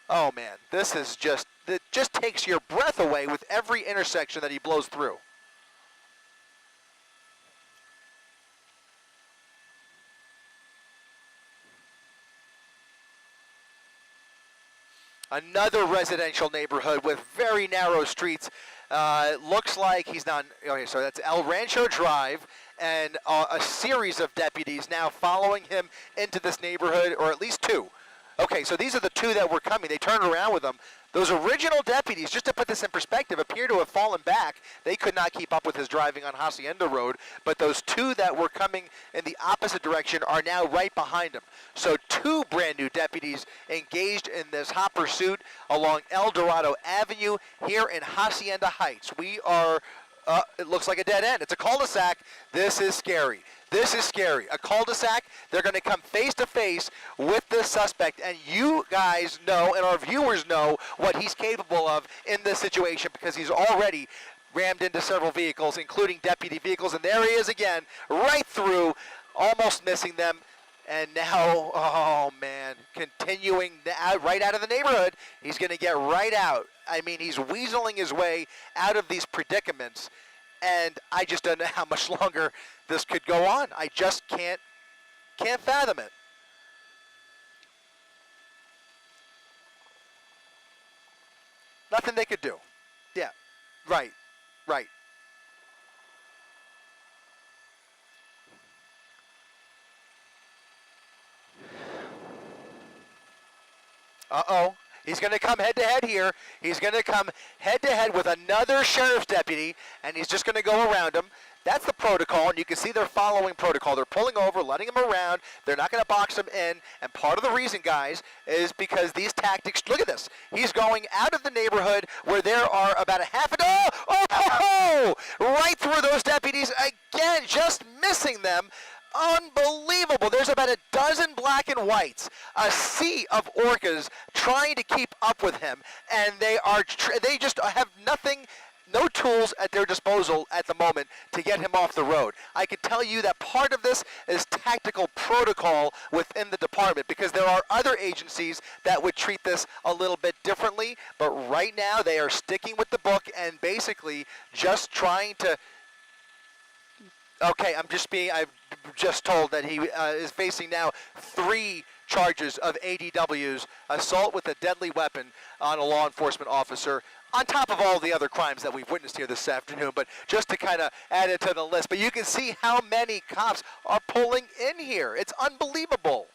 Oh, man, this is just, it just takes your breath away with every intersection that he blows through. Another residential neighborhood with very narrow streets. Looks like he's not, okay, so that's El Rancho Drive, and a series of deputies now following him into this neighborhood, or at least two. Okay, so these are the two that were coming. They turned around with them. Those original deputies, just to put this in perspective, appear to have fallen back. They could not keep up with his driving on Hacienda Road, but those two that were coming in the opposite direction are now right behind him. So two brand new deputies engaged in this hot pursuit along El Dorado Avenue here in Hacienda Heights. We are, it looks like a dead end. It's a cul-de-sac. This is scary. This is scary. A cul-de-sac, they're going to come face-to-face with this suspect, and you guys know, and our viewers know, what he's capable of in this situation, because he's already rammed into several vehicles, including deputy vehicles, and there he is again, right through, almost missing them, and now, oh man, continuing right out of the neighborhood. He's going to get right out. I mean, he's weaseling his way out of these predicaments, and I just don't know how much longer this could go on. I just can't fathom it. Nothing they could do. Yeah, right. Uh-oh. He's going to come head-to-head here. He's going to come head-to-head with another sheriff's deputy, and he's just going to go around him. That's the protocol, and you can see they're following protocol. They're pulling over, letting him around. They're not going to box him in, and part of the reason, guys, is because these tactics, look at this. He's going out of the neighborhood where there are about a half a right through those deputies, again, just missing them. Unbelievable. There's about a dozen black and whites, a sea of orcas trying to keep up with him, and they just have nothing, no tools at their disposal at the moment to get him off the road. I can tell you that part of this is tactical protocol within the department, because there are other agencies that would treat this a little bit differently, but right now they are sticking with the book and basically just trying to. Okay, I've just told that he is facing now 3 charges of ADWs, assault with a deadly weapon on a law enforcement officer, on top of all the other crimes that we've witnessed here this afternoon, but just to kind of add it to the list. But you can see how many cops are pulling in here. It's unbelievable.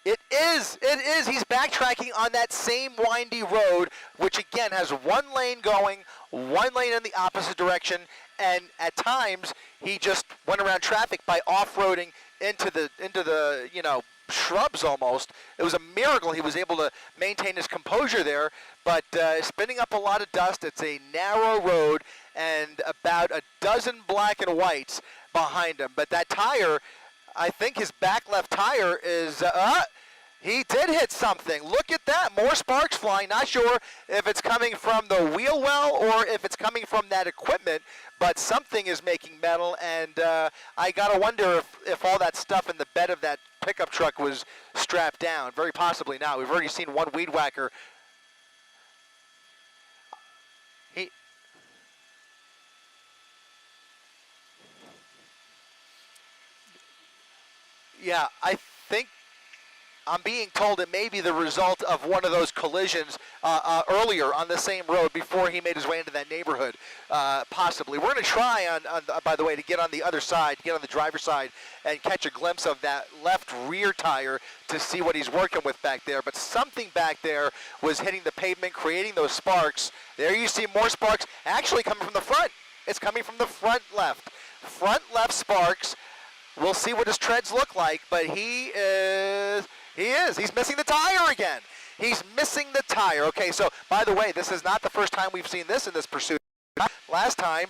It is. He's backtracking on that same windy road, which again has one lane going, one lane in the opposite direction, and at times he just went around traffic by off-roading into the shrubs almost. It was a miracle he was able to maintain his composure there, but spinning up a lot of dust. It's a narrow road and about a dozen black and whites behind him. But that tire, I think his back left tire is, he did hit something. Look at that, more sparks flying. Not sure if it's coming from the wheel well or if it's coming from that equipment, but something is making metal, and I gotta wonder if all that stuff in the bed of that pickup truck was strapped down. Very possibly not. We've already seen one weed whacker. Yeah, I think I'm being told it may be the result of one of those collisions earlier on the same road before he made his way into that neighborhood, possibly. We're going to try, by the way, to get on the other side, get on the driver's side, and catch a glimpse of that left rear tire to see what he's working with back there. But something back there was hitting the pavement, creating those sparks. There you see more sparks actually coming from the front. It's coming from the front left. Front left sparks. We'll see what his treads look like, but he's missing the tire again. He's missing the tire. Okay, so by the way, this is not the first time we've seen this in this pursuit. Last time,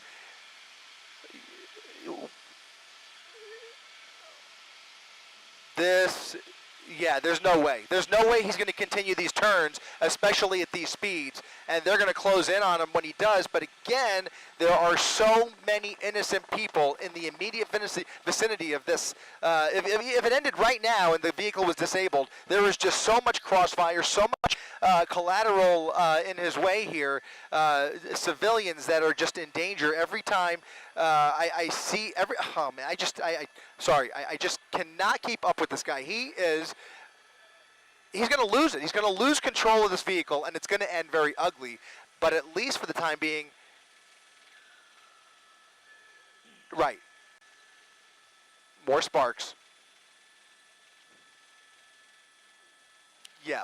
yeah, there's no way. There's no way he's going to continue these turns, especially at these speeds. And they're going to close in on him when he does. But again, there are so many innocent people in the immediate vicinity of this. If it ended right now and the vehicle was disabled, there is just so much crossfire, so much collateral in his way here. Civilians that are just in danger every time I see every. Oh man, sorry, I just cannot keep up with this guy. He's going to lose it. He's going to lose control of this vehicle, and it's going to end very ugly. But at least for the time being, right. More sparks. Yeah.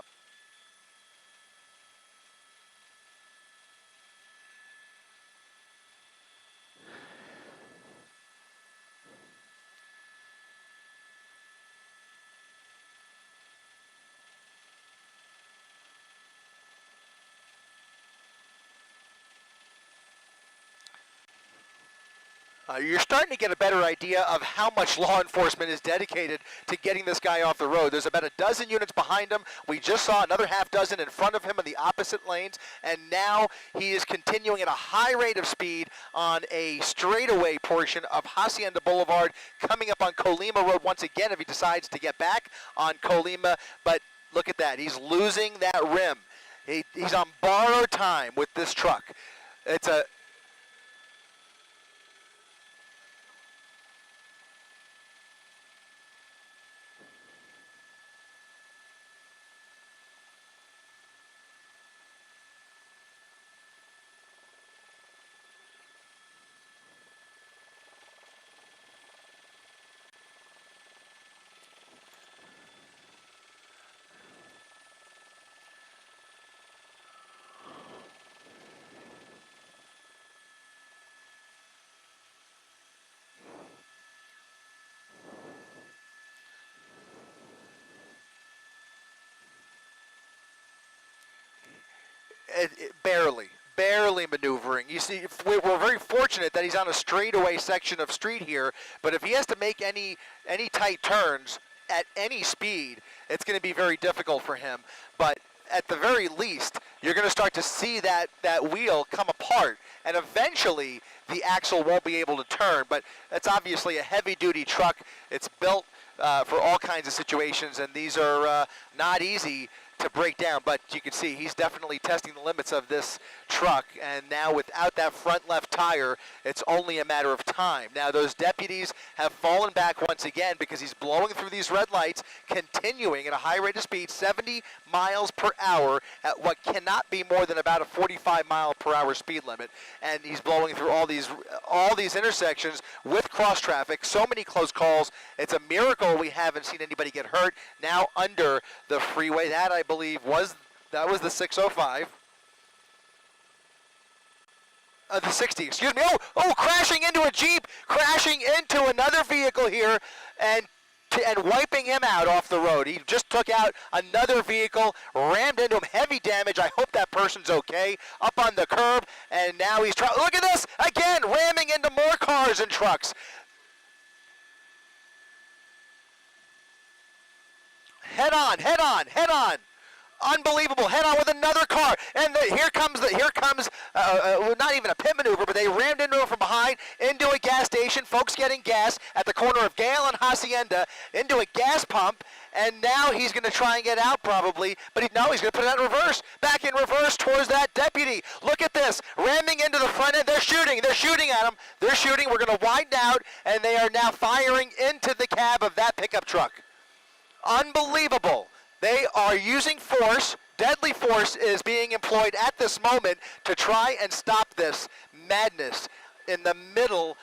You're starting to get a better idea of how much law enforcement is dedicated to getting this guy off the road. There's about a dozen units behind him. We just saw another half dozen in front of him in the opposite lanes, and now he is continuing at a high rate of speed on a straightaway portion of Hacienda Boulevard, coming up on Colima Road once again if he decides to get back on Colima. But look at that. He's losing that rim. He's on borrowed time with this truck. It's a... barely maneuvering. You see, we're very fortunate that he's on a straightaway section of street here, but if he has to make any tight turns at any speed, it's going to be very difficult for him. But at the very least, you're going to start to see that wheel come apart, and eventually the axle won't be able to turn. But it's obviously a heavy-duty truck. It's built for all kinds of situations, and these are not easy to break down, but you can see he's definitely testing the limits of this truck, and now without that front left tire, it's only a matter of time. Now those deputies have fallen back once again because he's blowing through these red lights, continuing at a high rate of speed, 70 miles per hour at what cannot be more than about a 45 mile per hour speed limit, and he's blowing through all these intersections with cross traffic. So many close calls. It's a miracle we haven't seen anybody get hurt. Now under the freeway, that I believe was the 605. The 60, excuse me. Oh, crashing into a Jeep, crashing into another vehicle here, and wiping him out off the road. He just took out another vehicle, rammed into him, heavy damage. I hope that person's okay. Up on the curb, and now he's trying. Look at this again, ramming into more cars and trucks. Head on, head on, head on. Unbelievable, head on with another car, and here comes not even a pit maneuver, but they rammed into him from behind, into a gas station, folks getting gas at the corner of Gale and Hacienda, into a gas pump, and now he's going to try and get out probably, but he's going to put it in reverse, back in reverse towards that deputy. Look at this, ramming into the front end. They're shooting at him, we're going to widen out, and they are now firing into the cab of that pickup truck. Unbelievable. They are using force. Deadly force is being employed at this moment to try and stop this madness in the middle.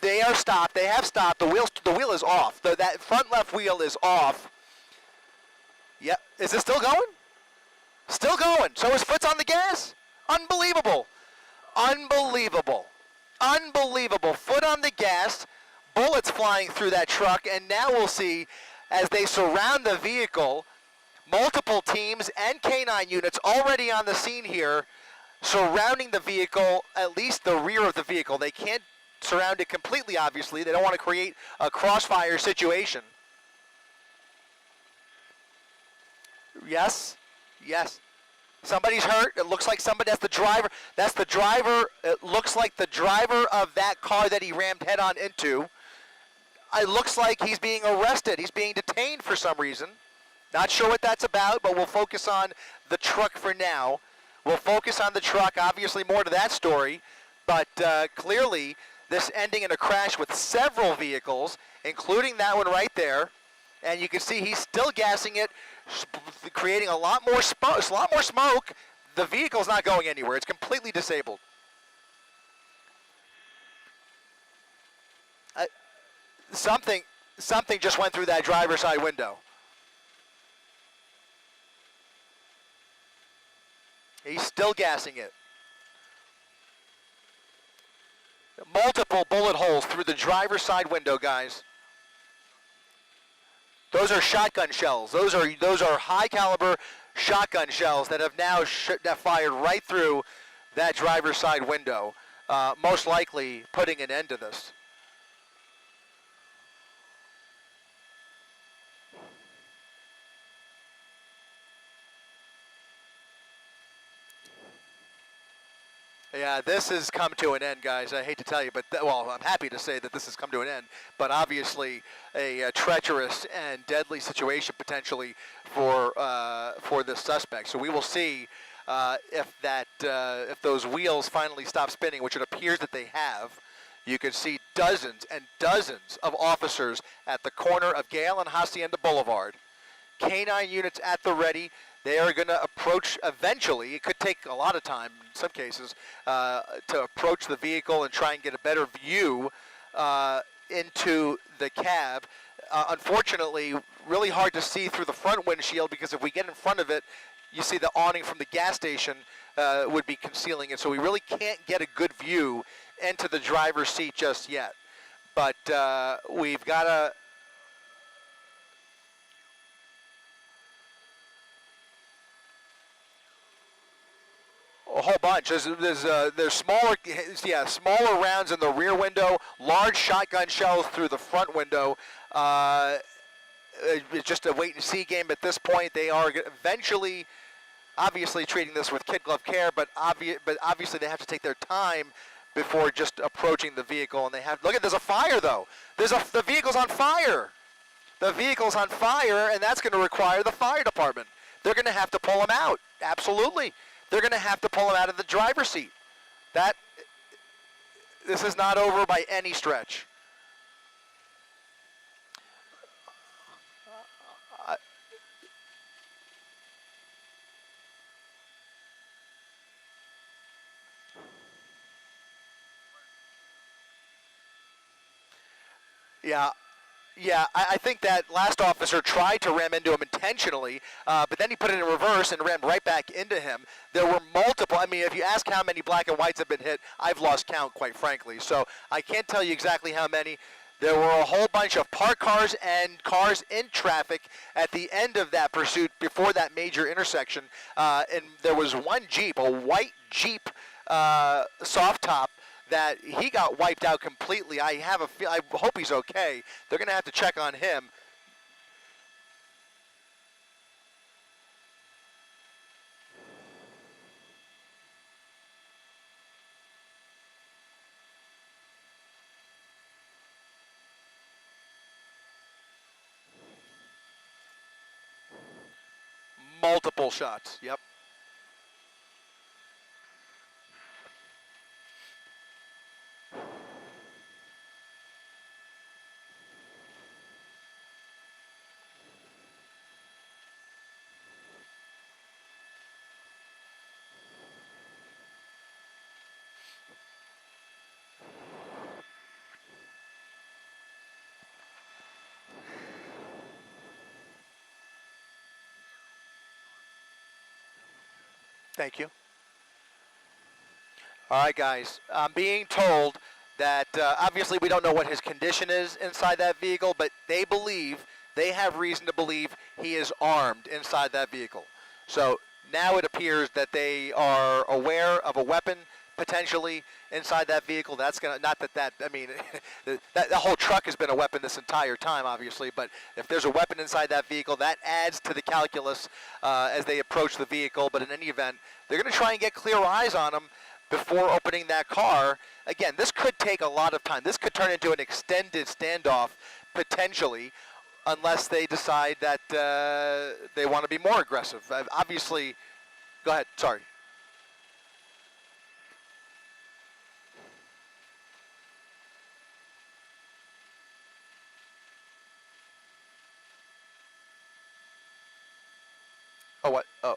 They are stopped. They have stopped. The wheel is off. That front left wheel is off. Yep. Is it still going? Still going. So his foot's on the gas? Unbelievable. Unbelievable. Unbelievable. Foot on the gas. Bullets flying through that truck. And now we'll see, as they surround the vehicle, multiple teams and K9 units already on the scene here, surrounding the vehicle, at least the rear of the vehicle. They can't surround it completely, obviously. They don't want to create a crossfire situation. Yes, yes. Somebody's hurt. It looks like somebody, that's the driver. That's the driver. It looks like the driver of that car that he rammed head on into. It looks like he's being arrested. He's being detained for some reason. Not sure what that's about, but we'll focus on the truck for now. We'll focus on the truck, obviously more to that story, but clearly this ending in a crash with several vehicles, including that one right there. And you can see he's still gassing it, creating a lot more smoke. The vehicle's not going anywhere. It's completely disabled. Something just went through that driver's side window. He's still gassing it. Multiple bullet holes through the driver's side window, guys. Those are shotgun shells. Those are high caliber shotgun shells that have now fired right through that driver's side window, most likely putting an end to this. Yeah, this has come to an end, guys. I hate to tell you, but well, I'm happy to say that this has come to an end. But obviously, a treacherous and deadly situation potentially for this suspect. So we will see if those wheels finally stop spinning, which it appears that they have. You can see dozens and dozens of officers at the corner of Gale and Hacienda Boulevard. K9 units at the ready. They are going to approach eventually. It could take a lot of time in some cases to approach the vehicle and try and get a better view into the cab. Unfortunately, really hard to see through the front windshield because if we get in front of it, you see the awning from the gas station would be concealing it. So we really can't get a good view into the driver's seat just yet. But we've got to... A whole bunch. There's smaller rounds in the rear window, large shotgun shells through the front window. It's just a wait and see game at this point. They are eventually, obviously, treating this with kid glove care, but obviously they have to take their time before just approaching the vehicle. And they have look at there's a fire though. The vehicle's on fire. The vehicle's on fire, and that's going to require the fire department. They're going to have to pull them out. Absolutely. They're going to have to pull him out of the driver's seat. This is not over by any stretch. Yeah, I think that last officer tried to ram into him intentionally, but then he put it in reverse and rammed right back into him. There were multiple. I mean, if you ask how many black and whites have been hit, I've lost count, quite frankly. So I can't tell you exactly how many. There were a whole bunch of parked cars and cars in traffic at the end of that pursuit before that major intersection. And there was one Jeep, a white Jeep soft top, that he got wiped out completely. I hope he's okay. They're going to have to check on him. Multiple shots, yep. Thank you. All right, guys. I'm being told that obviously we don't know what his condition is inside that vehicle, but they believe they have reason to believe he is armed inside that vehicle. So now it appears that they are aware of a weapon potentially inside that vehicle. That's gonna, not that that, I mean, the whole truck has been a weapon this entire time, obviously, but if there's a weapon inside that vehicle, that adds to the calculus as they approach the vehicle. But in any event, they're gonna try and get clear eyes on him before opening that car. Again, this could take a lot of time. This could turn into an extended standoff, potentially, unless they decide that they want to be more aggressive. Obviously, go ahead, sorry. Oh, what? Oh.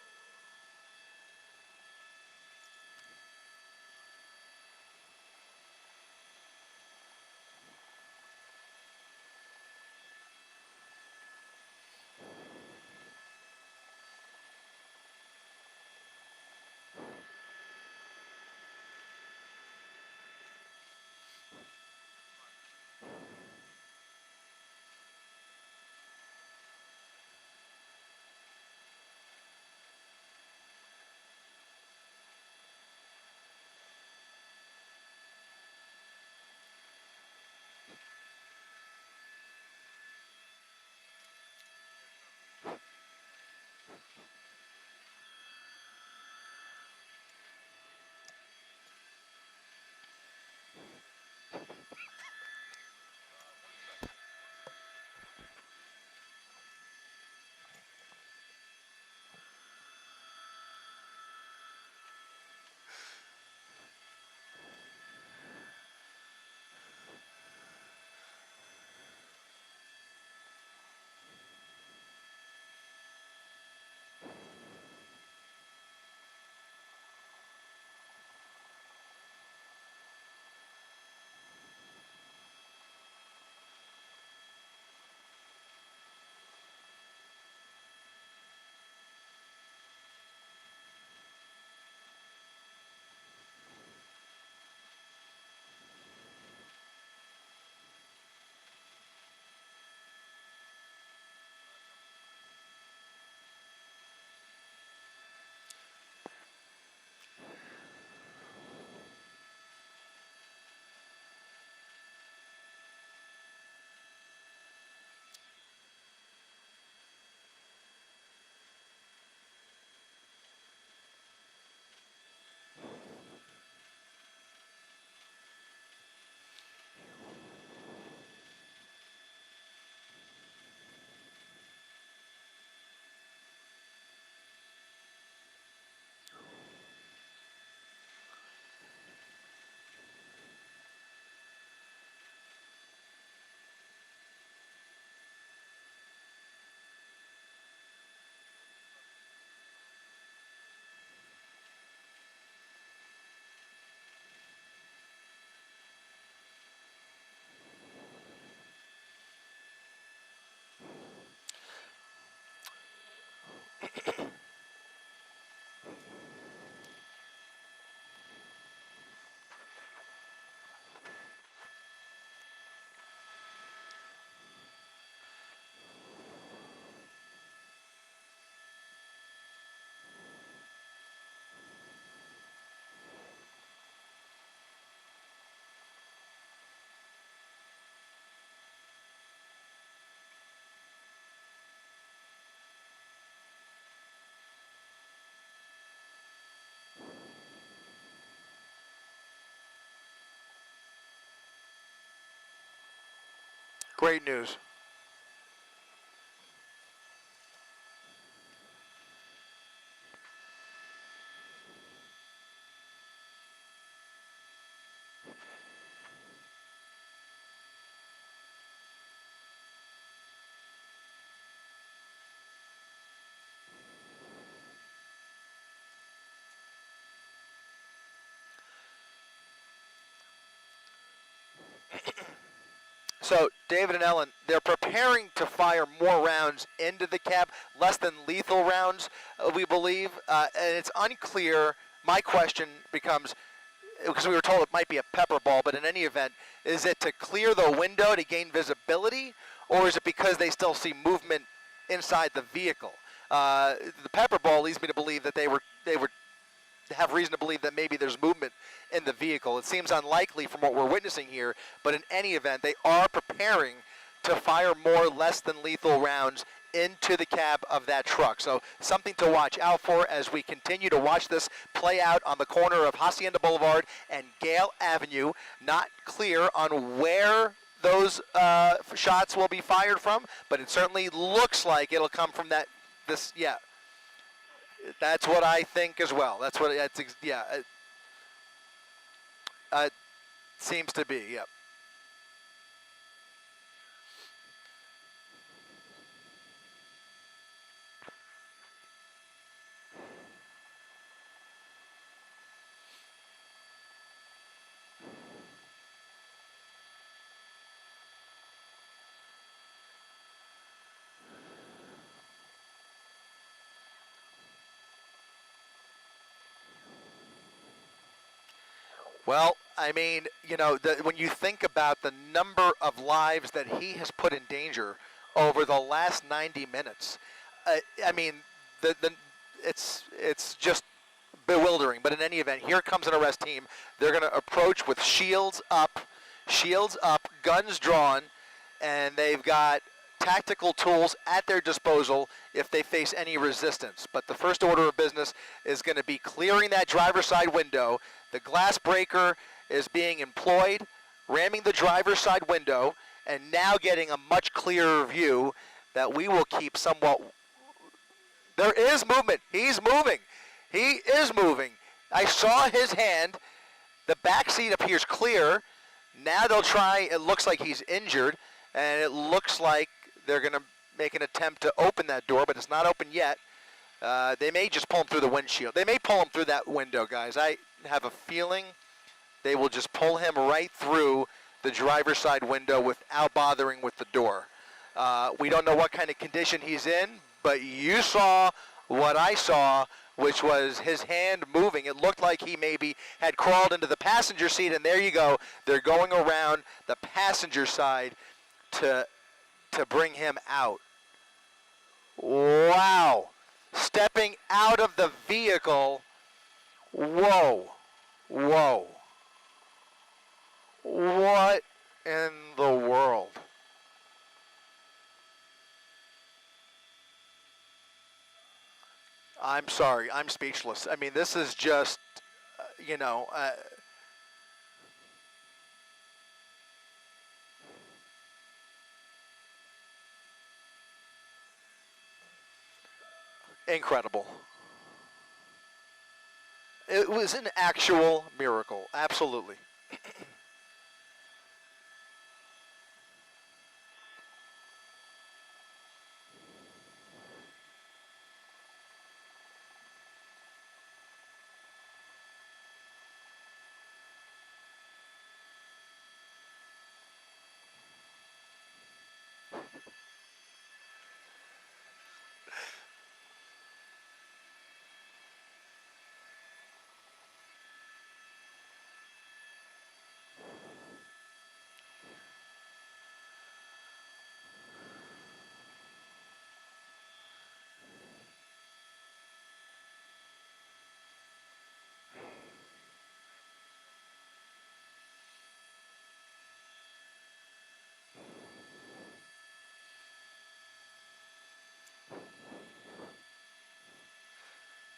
Great news. So, David and Ellen, they're preparing to fire more rounds into the cab, less than lethal rounds, we believe, and it's unclear. My question becomes, because we were told it might be a pepper ball, but in any event, is it to clear the window to gain visibility, or is it because they still see movement inside the vehicle? The pepper ball leads me to believe that they would have reason to believe that maybe there's movement in the vehicle. It seems unlikely from what we're witnessing here, but in any event, they are preparing to fire more less than lethal rounds into the cab of that truck. So something to watch out for as we continue to watch this play out on the corner of Hacienda Boulevard and Gale Avenue. Not clear on where those shots will be fired from, but it certainly looks like it'll come from yeah. That's what I think as well. It seems to be, yep. Well, I mean, you know, when you think about the number of lives that he has put in danger over the last 90 minutes, I mean, it's just bewildering. But in any event, here comes an arrest team. They're going to approach with shields up, guns drawn, and they've got tactical tools at their disposal if they face any resistance. But the first order of business is going to be clearing that driver's side window. The glass breaker is being employed, ramming the driver's side window, and now getting a much clearer view that we will keep somewhat. There is movement. He's moving. He is moving. I saw his hand. The back seat appears clear. Now they'll try. It looks like he's injured, and it looks like they're going to make an attempt to open that door, but it's not open yet. They may just pull him through the windshield. They may pull him through that window, guys. I have a feeling they will just pull him right through the driver's side window without bothering with the door. We don't know what kind of condition he's in, but you saw what I saw, which was his hand moving. It looked like he maybe had crawled into the passenger seat, and there you go. They're going around the passenger side to bring him out. Wow. Stepping out of the vehicle. Whoa. Whoa. What in the world? I'm sorry. I'm speechless. I mean, this is just, you know, incredible. It was an actual miracle. Absolutely.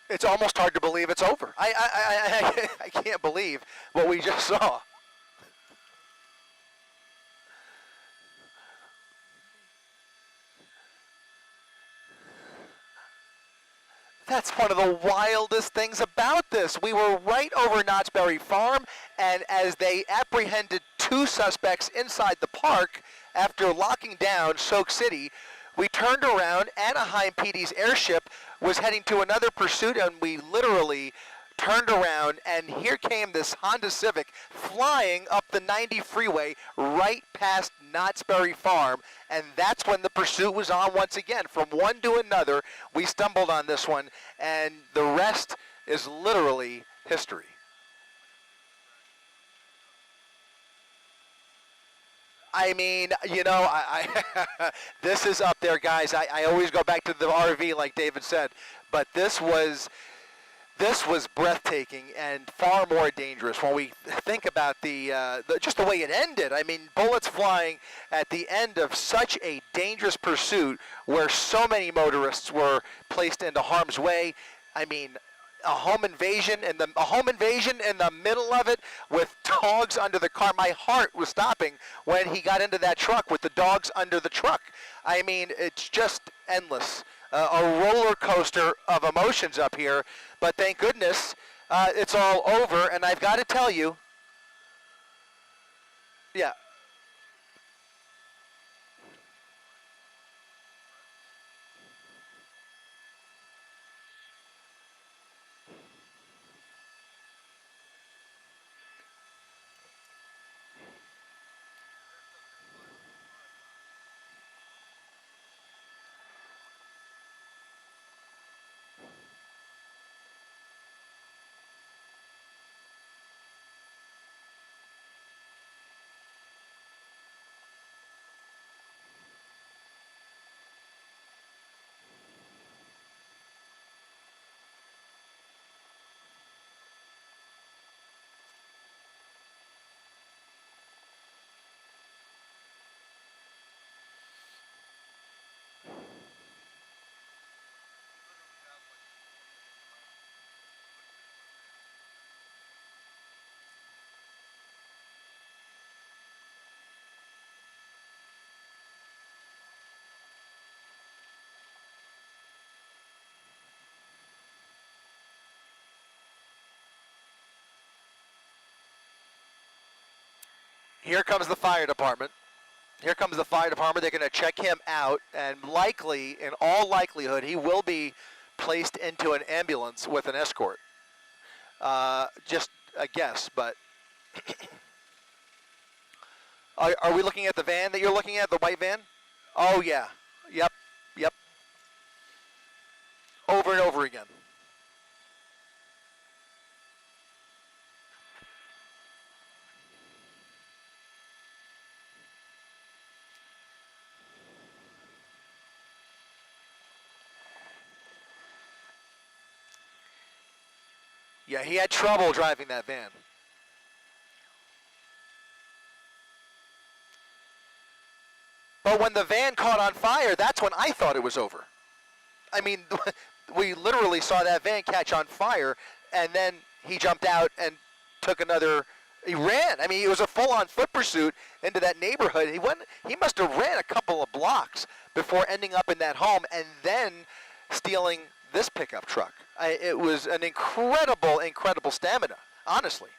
It's almost hard to believe it's over. I can't believe what we just saw. That's one of the wildest things about this. We were right over Knott's Berry Farm, and as they apprehended two suspects inside the park after locking down Soak City, we turned around. Anaheim PD's airship was heading to another pursuit, and we literally turned around, and here came this Honda Civic flying up the 90 freeway right past Knott's Berry Farm, and that's when the pursuit was on once again. From one to another, we stumbled on this one, and the rest is literally history. I mean, you know, this is up there, guys. I always go back to the RV, like David said, but this was breathtaking and far more dangerous when we think about just the way it ended. I mean, bullets flying at the end of such a dangerous pursuit where so many motorists were placed into harm's way. I mean, a home invasion in the middle of it with dogs under the car. My heart was stopping when he got into that truck with the dogs under the truck. I mean, it's just endless. A roller coaster of emotions up here, but thank goodness it's all over. And I've got to tell you, yeah. Here comes the fire department. Here comes the fire department. They're going to check him out, and likely, in all likelihood, he will be placed into an ambulance with an escort. Just a guess, but are we looking at the van that you're looking at, the white van? Oh, yeah. Yep. Yep. Over and over again. Yeah, he had trouble driving that van. But when the van caught on fire, that's when I thought it was over. I mean, we literally saw that van catch on fire, and then he jumped out and took another. He ran. I mean, it was a full-on foot pursuit into that neighborhood. He must have ran a couple of blocks before ending up in that home and then stealing this pickup truck. It was an incredible, incredible stamina, honestly.